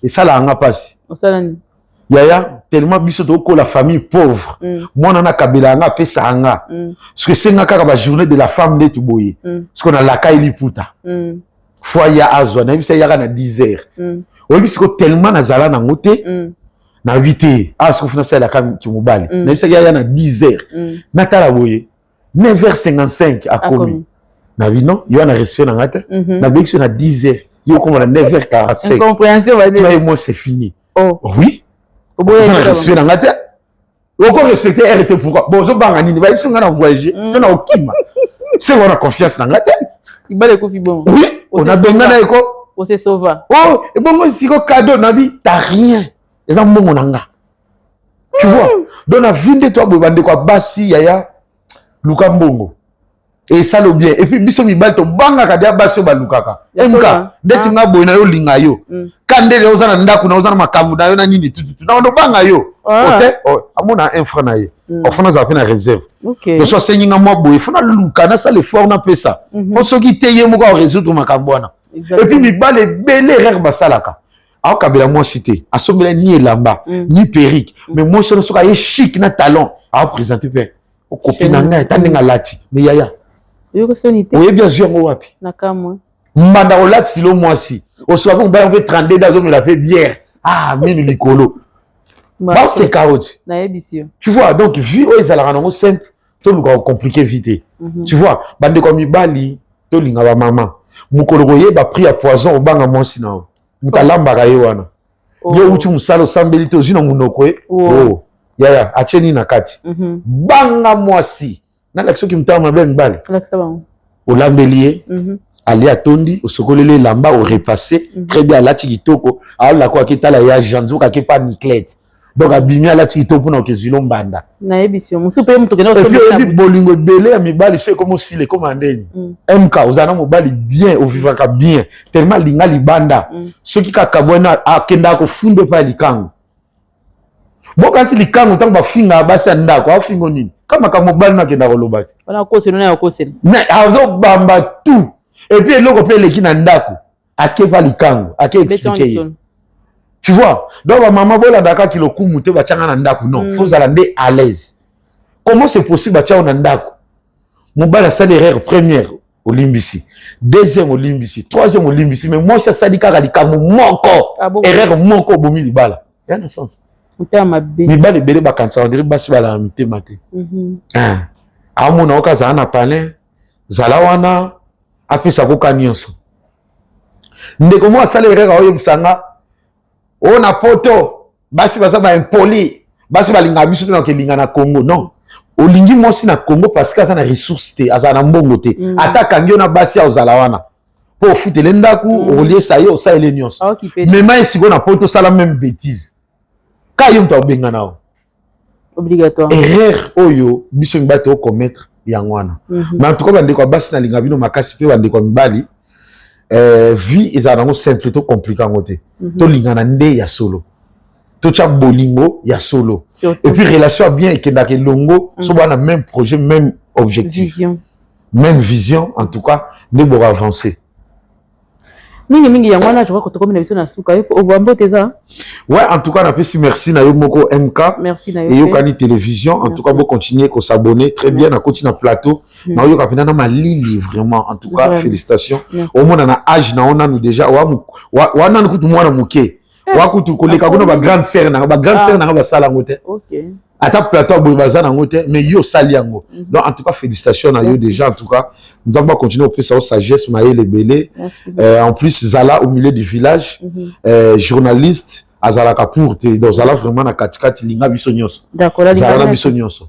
esalaka nga mpasi yaya tellement biso tokola famille pauvre mwana na kabela nga apesaka nga parceque esenga kaka bajournée de la femme nde toboye parceque na laka eliputa fois ya azwa nayebisa yaka na 10 heures oyebi siko tellement nazala nango te na 8 heures siko funa salaka kimobali nayebisaki yaya na 10 heures natala boye 9h55 akomi na bino yo na respect na nga te nabekisi na 10 heures yo koma na 9h45 moi c'est fini oui na respect na nga te oko respecter heure te pourquoi bon ozobanga nini bayebiso nga na voyager to na okima c'est on a confiance na nga te oui on a bengana eko on se sauva et bon siko cadeau nabi t'as rien eza mbongo nanga tu vois donc na vinde toi bobande kwa basi yaya luka mbongo et ça le bien et puis biso mibali to banga kadia basi balukaka enka ndeti nga boy na yo linga yo kandele ozana ndaku na ozana makambu na yo na nini tutu na ndo banga yo ote amona un franc na ye ofana za pena réserve donc so senginga mo boy fona luka na ça l'effort na pesa on soki teye mo ko résoudre makambu wana et puis mibali belé rire basalaka akabela moi cité asombela ni elamba ni perruque mais moi so soka ye chic na talon a présenter pe o copine nga etandenga lati mais yaya oye bien sûr ngo wapi nakamwa mbanda olati silo mwasi oswaka mbaya mpe 32 dazo me la fait bière minu likolo ba c'est carotte na yebisio tu vois donc vie o ezalaka nango simple to luka compliqué vite tu vois bande ko mibali to linga ba mama mukolo koyeba prix ya poison obanga mwasi nao mutalambaka ye wana ye uti musala osambeli te ozwi na munoko yaya acheni na kati banga mwasi nalaki soki mutala mabe mibali olambeli ye ali atondi osokoleli elamba orepasse très bien alati kitoko aolako aketala ya janzoka ake pa niclete donc abimi alati kitoko mpona okezwilo mbanda nayebisio mosusu mpe mutokende oyebi bolingo ebele ya mibali so ekoma osila ekoma ndeni mk ozala na mobali bien ovivaka bien tellement linga libanda soki kaka bwana akendaka kofunda epa ya likango bokasi likango ntango bafinga basi ya ndako aofingo nini kamaka mobali nakenda koloba te azobamba tout et puis eloko mpe eleki na ndako akeva likango ake explique ye tu vois donc bamama bolandaka kilokumu te batianga na ndako non faut ozala nde à l'aise comment c'est possible batiao na ndako mobali asali erreur première olimbisi deuxième olimbisi troisième olimbisi mais mwasi asali kaka likango moko erreur moko obomi libala ya na sens mibali ebele bakanisa ondiri basi balaka mitema te amona oka azala na palin zala wana apesa koka nyonso ndeko mo asala erreur aoyebisanga o na poto basi baza baimpoli basi balingaka biso te na kelinga na Congo non olingi mwasi na Congo parce que aza na ressource te azala na mbongo te ata kangi yo na basi ozala wana mpo ofutele ndaku oliesa ye osalele nyonso mema esiko na poto osala même bêtise ka yo moto aobenga nao obligatoire erreur oyo biso mibali tookommettre yango wana mais en tout cas bandeko ya basi nalinga bino makasi mpe bandeko ya mibali vie ezala nango simple to compliqué yango te tolingana nde ya solo totya bolingo ya solo et puis relation ya bien ekendaka elongo so bana même projet même objectif même vision, en tout cas, nous devons avancer. Mingi yango na je crois que tu comme na biso na suka yo au Wambo teza. Ouais, en tout cas, on a fait merci na yo moko MK. Merci na yo. Et yo kani télévision, en tout cas, vous continuez à s'abonner très bien, on continue na plateau. Na yo kapena na malili vraiment, en tout cas, félicitations. Au moins na âge na on a nous déjà wa na kutu mwana muke. Wa kutu koleka kuna ba grande sœur na ba sala ngote. OK. Ata plateau boy baza na ngote mais yo sali yango. Donc en tout cas félicitations à yo déjà en tout cas. Nous allons continuer à faire sa sagesse maïe les belé. En plus Zala au milieu du village journaliste Azalaka pour donc Zala vraiment na katikati linga biso nyonso. D'accord, Zala na biso nyonso.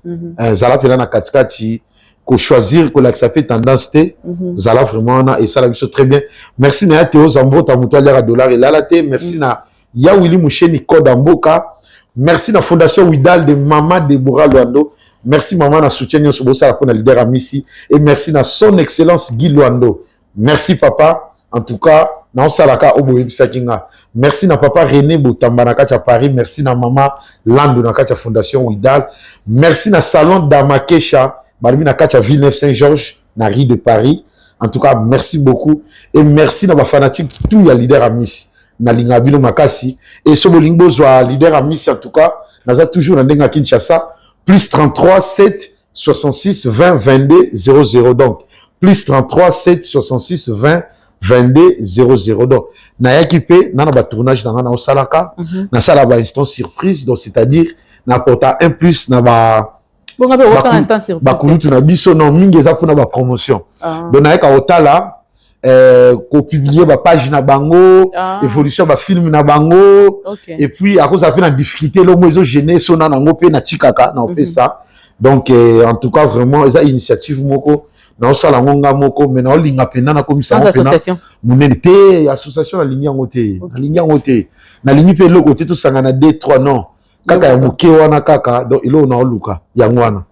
Zala fait na katikati ko choisir ko l'accepter tendance té Zala vraiment na et ça la biso très bien. Merci na Théo Zambo ta muto à dollar et là la té merci na ya Willy Moucheni Code Mboka. Merci la Fondation Widal de Mama Deborah Luando. Merci Maman na soutien sur bossa pour la leader Amissi et merci na son excellence Guy Luando. Merci papa en tout cas na salaka oboye bisakinga. Merci na papa René Botamba na kacha Paris, merci na Mama Lando na kacha Fondation Widal. Merci na salon d'Amakesha barbi na kacha Villeneuve Saint-Georges na rue de Paris. En tout cas merci beaucoup et merci na ba fanatique tout ya leader Amissi. Na linga bilo makasi et so bolingo zwa leader Amissi en tout cas naza toujours na ndenga Kinshasa plus 33 7 66 20 22 00 donc plus 33 7 66 20 22 00 donc na yakipe na ba tournage na na osalaka na sala ba instant surprise donc c'est-à-dire na porta un plus na ba bon ngabe o sala instant surprise ba kulutu na biso non mingeza pour na ba promotion donc na yaka otala ko publier ba page na bango évolution ba film na bango et puis à cause après na difficulté lo mozo gêner so na nango pe na tikaka na on fait ça donc en tout cas vraiment eza initiative moko na osala ngonga moko mais na olinga pena na komisa pena munene te association na lingi yango te na lingi yango te na lingi pe loko te to sanga na 2-3 non kaka ya moke wana kaka donc ilo na oluka yango wana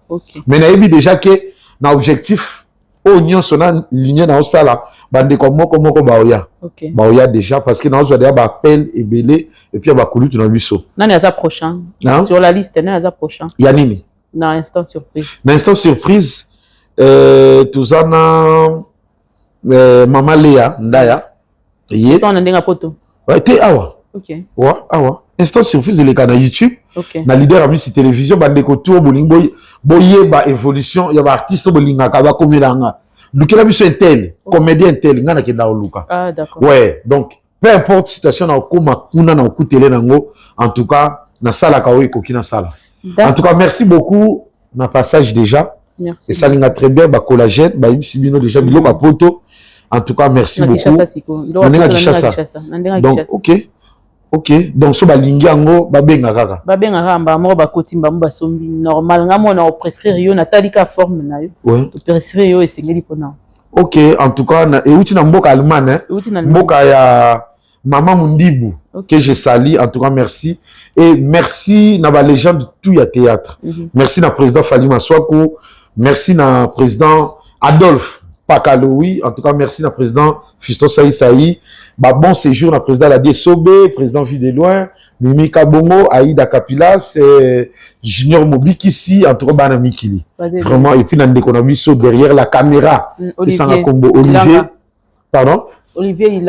mais na yebi déjà que na objectif o nyonso na ligne na osala bandeko moko baoya baoya déjà parce que na ozwa déjà ba appel ebele et puis ba kulutu na biso nani aza prochain sur la liste nani aza prochain ya nini na instant surprise tuzana Mama Léa Ndaya ye on ndenga poto ouais te awa wa awa instant surprise le canal YouTube na leader Amissi télévision bandeko tour bolingo boyeba évolution ya ba artiste bolinga ka ba komelanga lukela biso intel comédien intel ngana ke na oluka d'accord ouais donc peu importe situation na okoma kuna na okutele nango en tout cas na sala ka oyi kokina sala en tout cas merci beaucoup na passage déjà merci et ça linga très bien ba collagène ba ibisibino déjà biloko poto en tout cas merci beaucoup ndenga Kishasa donc OK donc so balingi yango babenga kaka mba moko bakotimba mo basombi normal ngamo na prescrire yo na talika forme na yo to prescrire yo esengeli pona OK en tout cas na euti na mboka Allemagne mboka ya Maman Mundibu que je salue en tout cas merci et merci na ba légende tout ya théâtre merci na président Fali Maswako merci na président Adolphe Pakaloui en tout cas merci na président Fiston Saïsaï bah bon séjour na président Ladie Sobé président Videloin Mimi Kabongo Aïda Kapilas Junior Mobikisi en tout cas bana Mikili vraiment et puis na ndeko na biso derrière la caméra Olivier pardon Olivier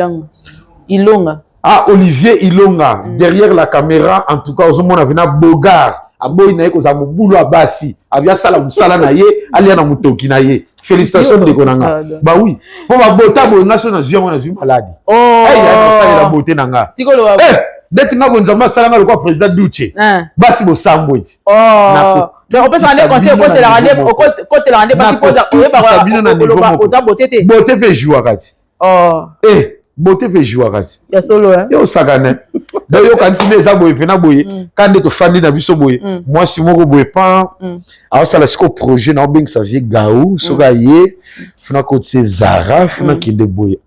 Ilonga Olivier Ilonga derrière la caméra en tout cas ozomona vena Bogart aboyi na yeko za mobulu abasi abia sala musala na ye alia na mutoki na ye félicitations de konanga bah oui pour ma bota bonga so na zuya na zu malade ya sala la beauté nanga tikolo wa deti nga bonzama sala nga le président Duche basi bo sambweti donc on peut s'en aller conseiller côté la rande parce que on beauté peut jouer kati beauté peut jouer kati ya solo hein yo sagane donc yo kanti neza boye pena boye kande to fandi na biso boye moi si moko boye pa alors ça la siko projet na obeng sa vie gaou soka ye funa ko tse Zara funa kinde boye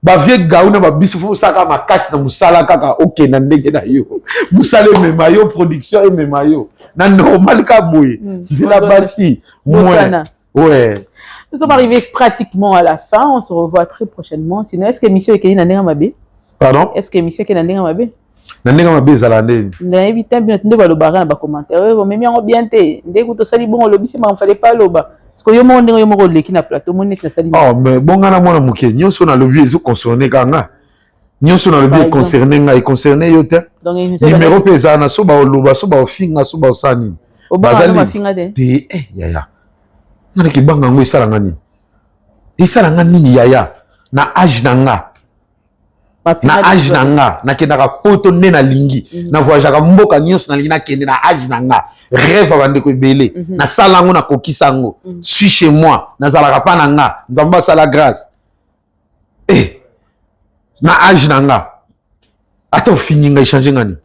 ba vie gaou na ba biso fo saka makasi na musala kaka OK na ndenge na yo musala mema yo production et mema yo na normal ka boye zila basi ouais. Nous sommes arrivés pratiquement à la fin. On se revoit très prochainement. Sinon, est-ce que l'émission est Nandinga Mabé? Pardon? Est-ce que l'émission est Nandinga Mabé? Nandinga Mabé, Zalande. N'a évité bien de voir le baran dans les commentaires. Mais bien, bien, dès que tu as dit bon, le bis, il ne fallait pas le bas. que yo monde yo moko leki na plateau moni na sali. Oh mais bon ngana mona muke nyonso na lobby ezo concerné kanga. Nyonso na lobby concerné nga e concerné yo te. Donc numéro pesa na so ba oloba so ba ofinga so ba osani. Bazali ma finga de. Yaya. Ngana ki banga ngo isala ngani. Isala ngani yaya na âge nanga. Na âge nanga na kendaka poto ne na lingi na voyagaka mboka nyonso na lingi na kende na âge nanga rêve bande ko belé na salango na kokisango suis chez moi na zalaka pa nanga nzamba sala grâce na âge nanga ata ofini nga échanger ngani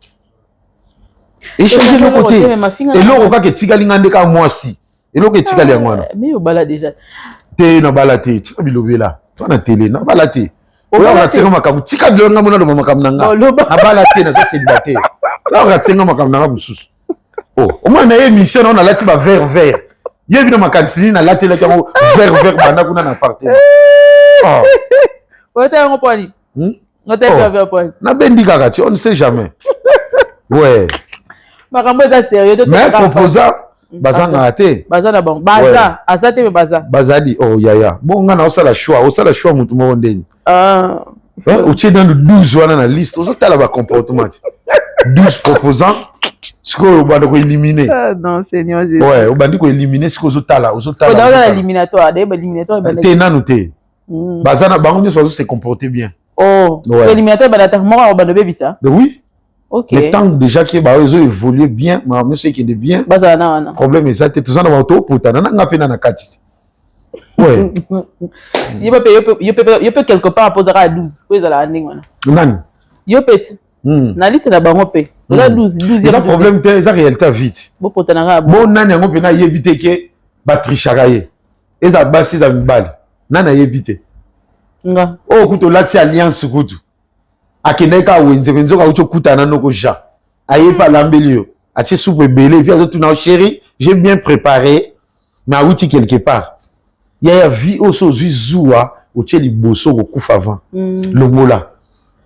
échanger le côté et loko ka ketikali ngande ka mwasi et loko etikali ya ngwana mais obala déjà te na balate tika bilobela to na télé na balate oya ratenga makamu tika bilonga mona lo makamu nanga na balate na ça c'est baté là ratenga makamu nanga mususu oh au moins na émission on a lati ba vert yebi na makansini na lati la kango vert banda kuna na party oh ote ngo poni ote vert poni na bendi kaka tu on ne sait jamais ouais makambo ça sérieux mais proposant bazanga ate bazana bon baza azate me baza bazali oh yaya bon nga na osala choix mutu mo ndeni ou tu es dans le 12 wana na liste ozo tala ba comportement 12 proposants ce qu'on va donc éliminer non seigneur Jésus ouais on va dire qu'on éliminer ce qu'on ozo tala dans l'éliminatoire d'éliminatoire te nanu te bazana bango nyo se comporter bien oh l'éliminatoire balata moi on va de bebisa oui. Okay. Le temps déjà que ils ont évolué bien, mais c'est qui est bien. Le problème est ça, tu es tout ça dans votre auto, tu as un kati. Ouais. Il peut quelque part poser à 12. Non. Il peut. Na liste na bango pe. Là 12. Ça problème c'est ça réalité vite. Bon potana bon nani ngo pena yebite ke batricharaye. Et ça basi za mbali. Nana yebite. Nga. Oh kuto lati alliance kutu. Akeneka wenze benzo ka ucho kutana noko ja ayepa lambelio ache soupe belé via tout na chéri j'ai bien préparé na outil quelque part il y a vie oso zuwa oche liboso ko kufa avant le mot là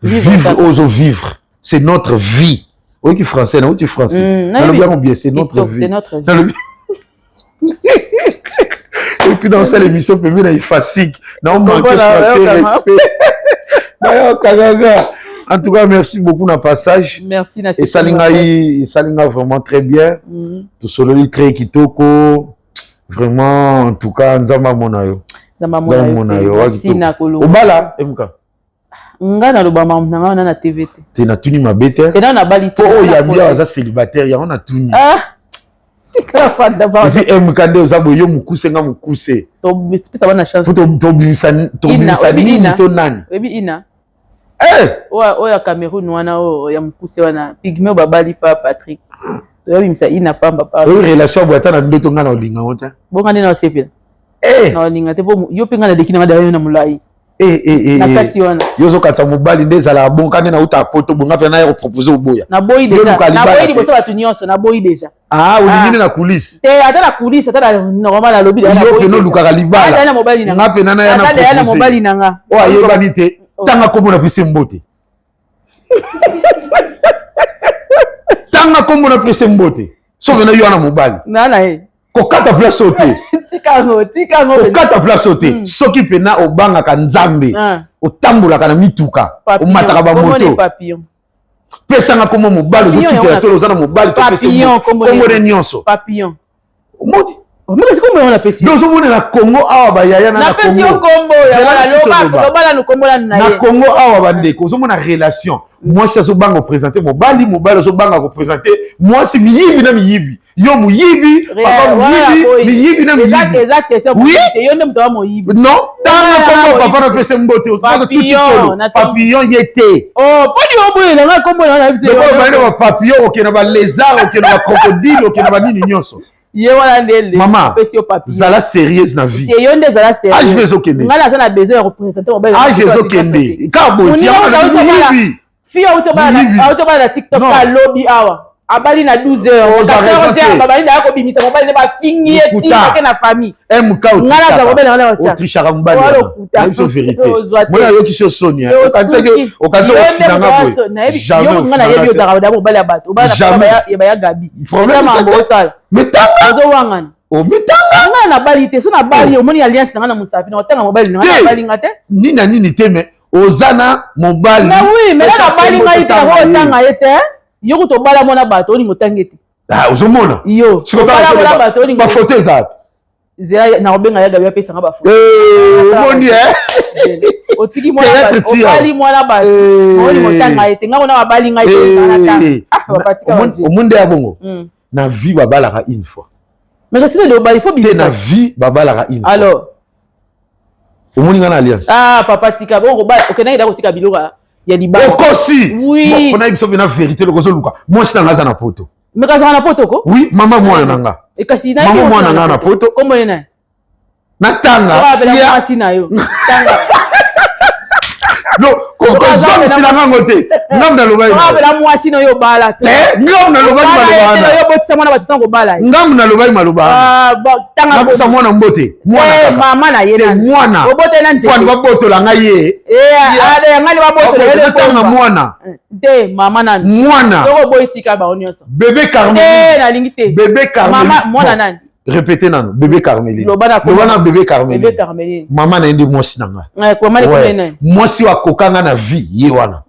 vivre oso vivre c'est notre vie oui qui français non tu français le bien c'est notre vie et puis dans cette émission peut venir effacique non manquer français respect d'ailleurs kagaga. En tout cas, merci beaucoup dans le passage. Merci, et Salinga vraiment très bien. Tout sololi très kitoko. Vraiment, en tout cas, nzamba monayo. Merci Nakolo. Obala, emka. Nga na lobama nanga na TVT. Te na tuni mabete. Te na bali to. Oh ya bien za célibataire, ya on a tuni. Ah. Kala fa d'abord. Et puis emka nde ozabo yo mukuse nga mukuse. To pesa bana chance. To bimisa nini to nani. Ebi ina. Ouais, Cameroun wana o ya mukuse wana pigme babali pa Patrick. To bimisa ina pamba pa. Relation boata na ndoto nga na olinga wota. Bonga nina osepela. Na olinga te bo yo pinga na dekina ngada na mulai. Na kati wana. Yo zo kata mobali ndezala bonka na uta poto bonga pe na yo proposer oboya. Na boyi déjà. Na boyi boso batu nyonso na boyi déjà. Ah, olingine na coulisse. Te ata na coulisse ata na normal na lobby na boyi. Yo pe no lukaka libala. Ata na mobali na. Nga pe na ya na proposer. Ata na mobali na nga. O ayeba ni te. Tanga kombo na fese mbote. Tanga kombo na fese mbote. So vena yo na mobali. Na kokata place sauter. Tika ngo. Kokata place sauter. Soki pena obanga ka nzambe. Otambola kana mituka. Omataka ba moto. Pesa nga kombo mobali ozutuka to lozana mobali to pese mbote. Kombo ne nyonso. Papillon. Omodi. Mais c'est comme on a fait ça. Nous sommes na Congo awa ba yaya na Congo. Na Congo ya loba na Congo na Congo awa bandeko. Nous sommes na relation. Moi si azobanga présenter mobali azobanga ko présenter. Moi si miyibi na miyibi. Yo muyibi, papa muyibi, miyibi na miyibi. Exact, c'est bon. Yo ndem to moyibi. Non, tanga Congo papa na pese mbote. Papillon yete. Oh, pas du oboye na Congo na biso. Ba papillon okena ba lézard, okena ba crocodile, okena ba nini nyonso. Maman, zala sérieuse na vie. Ah, je vais au Kenya. Ah, je vais au Kenya. Kabo, tu as dit fille autobana TikTok à lobby hour. Abali na 12 heures. Babali na ko bimisa mobali na fingi eti na famille. MK ngala za mobali na wacha. Trichara mbali. C'est vérité. Moi yo ki so Sonia. Okanza ofinanga boy. Jamais ngala yebi o dara da mobali abato. Obana ya Gabi. Problème ça. Mais tanga. au mitanga nga na bali te so na bali omoni alliance na nga na musafi na otanga mobali na nga na bali nga te nini te mais ozana mobali mais oui mais na bali nga ite ko otanga ete yo ko to bala mona bato oni ngotangeti ah ozomona yo bala mona bato oni ba photo za zera na obenga ya gabi pesa nga ba photo omoni otiki mwana ba obali mwana ba oni ngotanga ete nga mona bali nga ite na tanga omunde ya bongo na vie babalaka une fois mais le signe de bali faut bien na vie babalaka une fois alors omoni nga na alliance ah papa tika bon okena ida ko tika biloka ya libala okosi oui on a biso na vérité le kozo luka moi c'est nga za na poto mais kaza na poto ko oui mama mwana nanga e kasi na mama mwana nanga na poto kombo ena na tanga ya sina yo tanga no ko zone sila ngango te ngam na lobai la mwasi no yo bala te ngam na lobai malobana yo botisa mwana batu sango bala ngam na lobai malobana tanga ko sa mwana mbote mwana mama na yena mwana obote na nte kwa baboto la ngaye ade ngani baboto le tanga mwana te mama na mwana soko boitika ba onyoso bébé Carmeline na lingi te bébé Carmeline mama mwana nani répétez nano bébé Carmeline lobana bébé Carmeline mama na ndi mwasi nanga kwa mali kuna nani mwasi wa kokanga na vie ye wana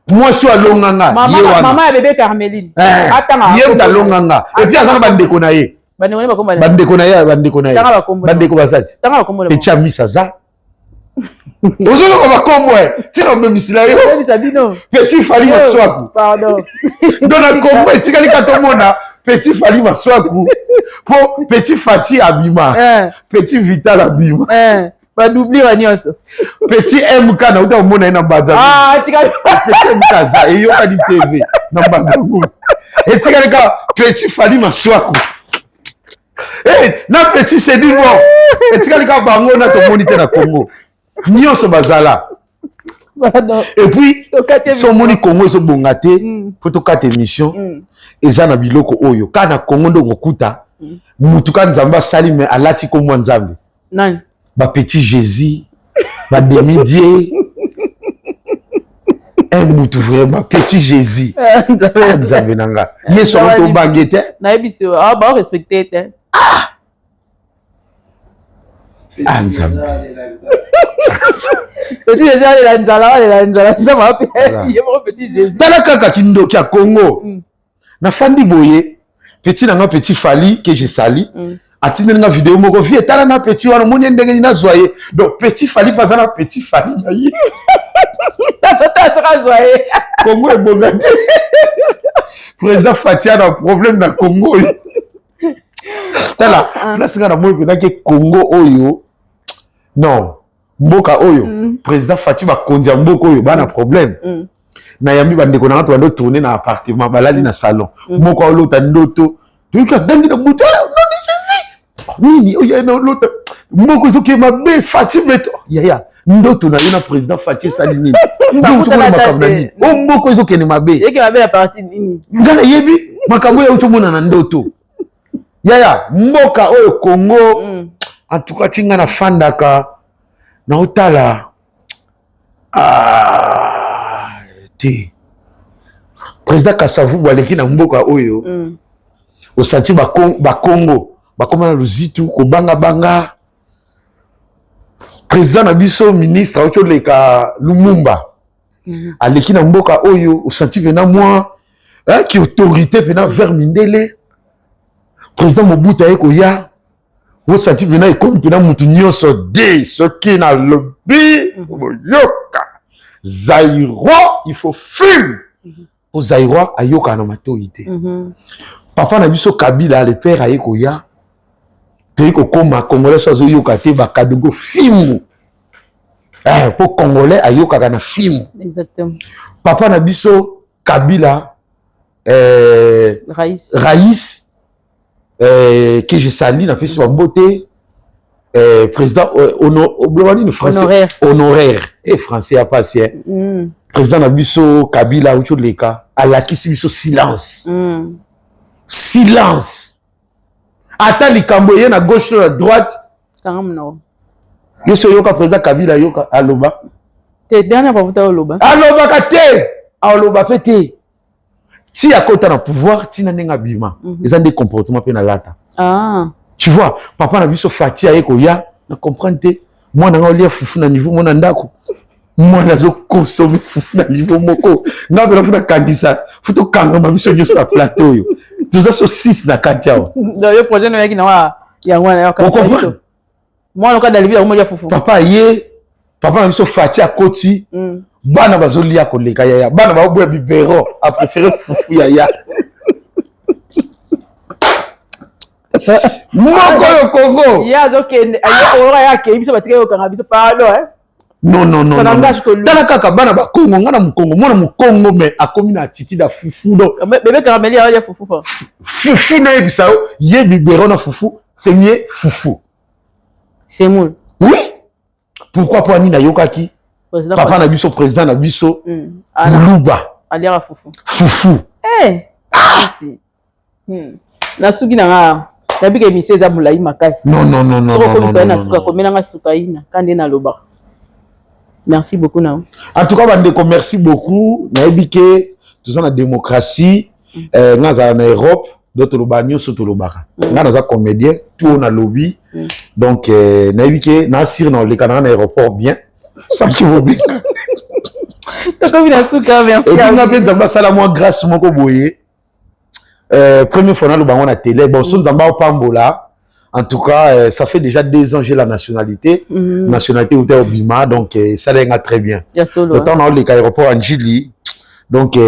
mwasi wa longanga ye wana mama ya bébé Carmeline atanga ye ta longanga et puis azana bandeko na ye bandeko na ye bandeko basati petit amisa za ozolo ko bakombo tika bemisila yo petit fali maswaku pardon dona kombo tika likatomona petit fali maswaku po petit fati abima petit vital abima ba doubler wa nyonso petit mk na uta omona ina mbanza tika petit mk za eyo ka di tv na mbanza mu etika lika petit fali maswaku na petit c'est dit bon etika lika bango na to moniteur na Congo nyonso bazala et puis so moni Congo so bonga te po to kata émission eza na biloko oyo kana Congo ndo ngokuta mutu ka nzamba asali me alati ko mwa nzambe nani ba petit Jésus ba demi-dieu un mutu vraiment petit Jésus nzambe nanga yeso to bangete na ebiso ba respecter te nzambe petit Jésus la nzala nzama pe yemo petit Jésus tala kaka kindoki ya Congo na fandi boye petit nanga petit fali que je sali atinde nga vidéo moko vie tala na petit wana moni ndenge ni nazoye donc petit fali pas na petit fali na ye ta sera zoye Congo est bonga président Fatia na problème na Congo tala place nga na moi pena ke Congo oyo non mboka oyo président Fatia ba kondia mboka oyo bana problème na yambi bandeko na to ando tourner na appartement balali na salon moko olota ndoto tuika dangi na buto non de Jésus nini oya na olota moko zoke mabe Fatima to ya ndoto na yena président Fatia sali nini ndoto na makambo nini o moko zoke ne mabe yeke mabe la partie nini ngana yebi makambo ya utomona na ndoto ya mboka oyo Congo en tout cas tinga na fandaka na otala te président Kasavubu aleki na mboka oyo osanti bakongo bakoma na luzitu kobanga président na biso ministre aotoleka Lumumba aleki na mboka oyo osanti pena mwa ki autorité pena vers mindele président Mobutu aye koya osanti pena ekomi pena mutu nyonso de soki na lobi boyoka Zaïrois, il faut fumer. Pour Zaïrois, ayoka na matorité. Papa na biso Kabila, le père ayeko ya. Teyiko koma Congolais sozo yoka te ba kadogo fimu. Pour Congolais ayoka na fimu. Exactement. Papa na biso Kabila, Raïs, que je salue na pesi mbote. Président honoraire et français à passer président Nabiso Kabila ou Leka à la qui biso silence attends les Camboyens na gauche à droite yeso yoka président Kabila yoka aloba te dernière fois vous aloba aloba kate aloba pété si à côté na pouvoir tina nenga bima ils ont des comportements pe na lata Tu vois, papa n'a vu ce fati à Ekoya, na comprendre moi n'a pas foufou na niveau mon andako. Moi n'a pas consommé foufou na niveau moko. N'a pas fait na kandisa. Faut to kanga ma biso juste à plateau yo. Tout ça sur 6 na katiao. Dans le projet na yaki na ya wana ya kandisa. Moi le cas d'alibi na moi foufou. Papa n'a vu ce fati à koti. Bana bazoli ya koleka ya. Bana ba boya bibero a préféré foufou ya. Moko yo Congo. Ya donc ayo ya ke biso batike yo kanga biso pardon Non. Tala kaka bana ba Congo ngana mu Congo mona mu Congo mais akomi na titi da fufu do. Bébé carameli ya fufu fa. Fufu na ebisa ye bibero na fufu, c'est mieux fufu. C'est moule. Oui. Pourquoi pas ni na yokaki? Papa na biso président na biso. Luba. Aliara fufu. Fufu. Eh. Na suki na nga. Nabi ke mise za mulai makasi. Non. Na suka komela nga suka ina kande na loba. Merci beaucoup na. En tout cas bandeko merci beaucoup. Na ebike tout ça na démocratie nga za na Europe d'autres lobanyo surtout lobaka. Nga na za comédien tout na lobby. Donc na ebike na sir na le canal na aéroport bien. Ça qui vaut bien. Comme il a suka merci. Et puis na penza ba sala moi grâce moko boye. Première fois dans la télé, bon, en tout cas, ça fait déjà 2 ans que j'ai la nationalité. Nationalité où au Bima, donc ça l'a très bien. Le temps dans l'aéroport en Gili, donc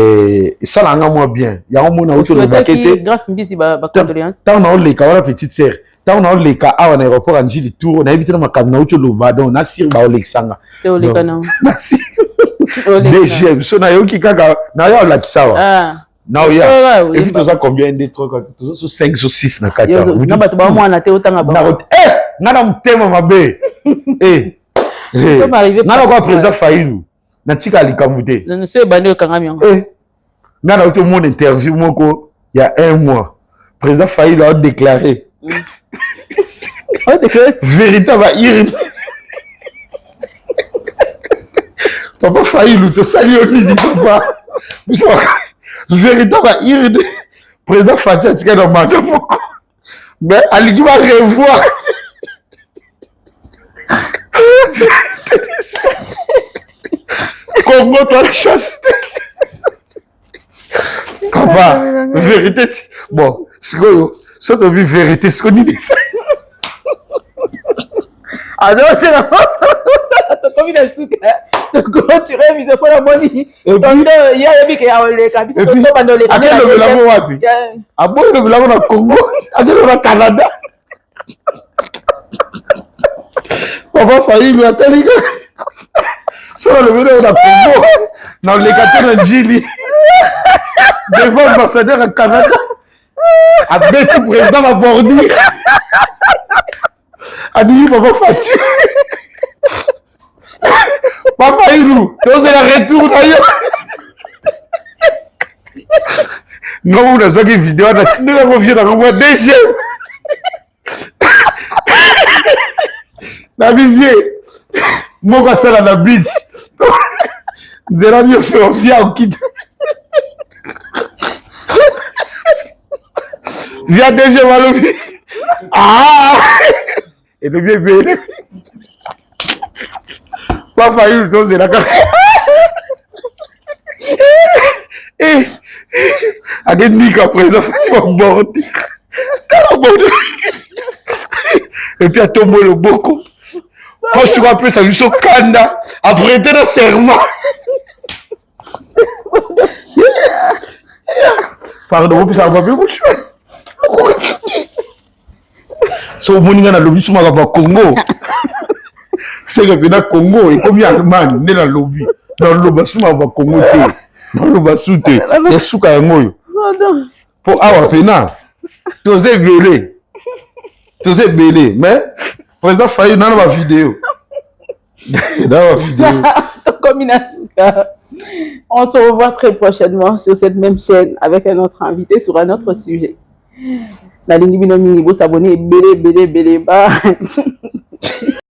ça l'a moins bien. Il y a un monde où tu le baquette. Grâce à ma condoléance. Tant dans les cas, la petite sœur. Tant dans les cas, à l'aéroport en Gili, tour, on a évité dans ma cabine où tu le bas, donc on a sir ba Alexandra. C'est au Lécanon. Merci. DG, so na yo ki kaka, na yo la kisawa. Ah. Non, il y a. Et puis, tu as combien de trucs? Tu as 5 ou 6 na katia. Non, tu vas moi na te autant à bas. Nana mtema mabe. Nana quoi président Faïlou. Na tika likamute. Je ne sais pas de kangamion. Nana auto mon interview moko il y a 1 mois. Président Faïlou a déclaré. Véritable irrité. Papa Faïlou te salue au nid papa. Véritable irrité. Président Fatia a tiré dans ma main. Mais Ali tu vas revoir. Comment toi la chasse? Papa, vérité. Bon, ce que tu as vu, vérité, ce qu'on dit ça. Ah non, c'est la comme il a su que tu rêves de quoi la bonne il y a vu qu'il y a les cabines et puis à quel le l'amour wapi à bon le l'amour na Congo à quel le Canada papa failli lui attendre sur le vélo na Congo dans les quartiers de Gili devant l'ambassadeur au Canada avec le président à Bordi a dit papa Fati papa Ilou, tu oses la retour d'ailleurs. Non, on a joué une vidéo, on a tenu la revue dans le mois déjà. La vivier, moi, je suis à la beach. Nous allons mieux se refier au kit. Viens déjà, Malobi. Ah! Et le bébé. Pas failli donc c'est la carte. Et à des niques après ça fait border. Et puis à tomber le boko. Quand tu rappelles ça juste au Kanda après t'es dans serment. Pardon, puis ça va plus bouche. So moninga na lobby suma ba Congo. C'est que dans Congo et comme il y a man dans le lobby dans le lobby suma ba Congo té dans le lobby soute et souka ngoyo pour avoir pena t'osais belé mais président Faye dans la vidéo comme on se revoit très prochainement sur cette même chaîne avec un autre invité sur un autre sujet. La ligne binomi, vous s'abonner, belé, bye.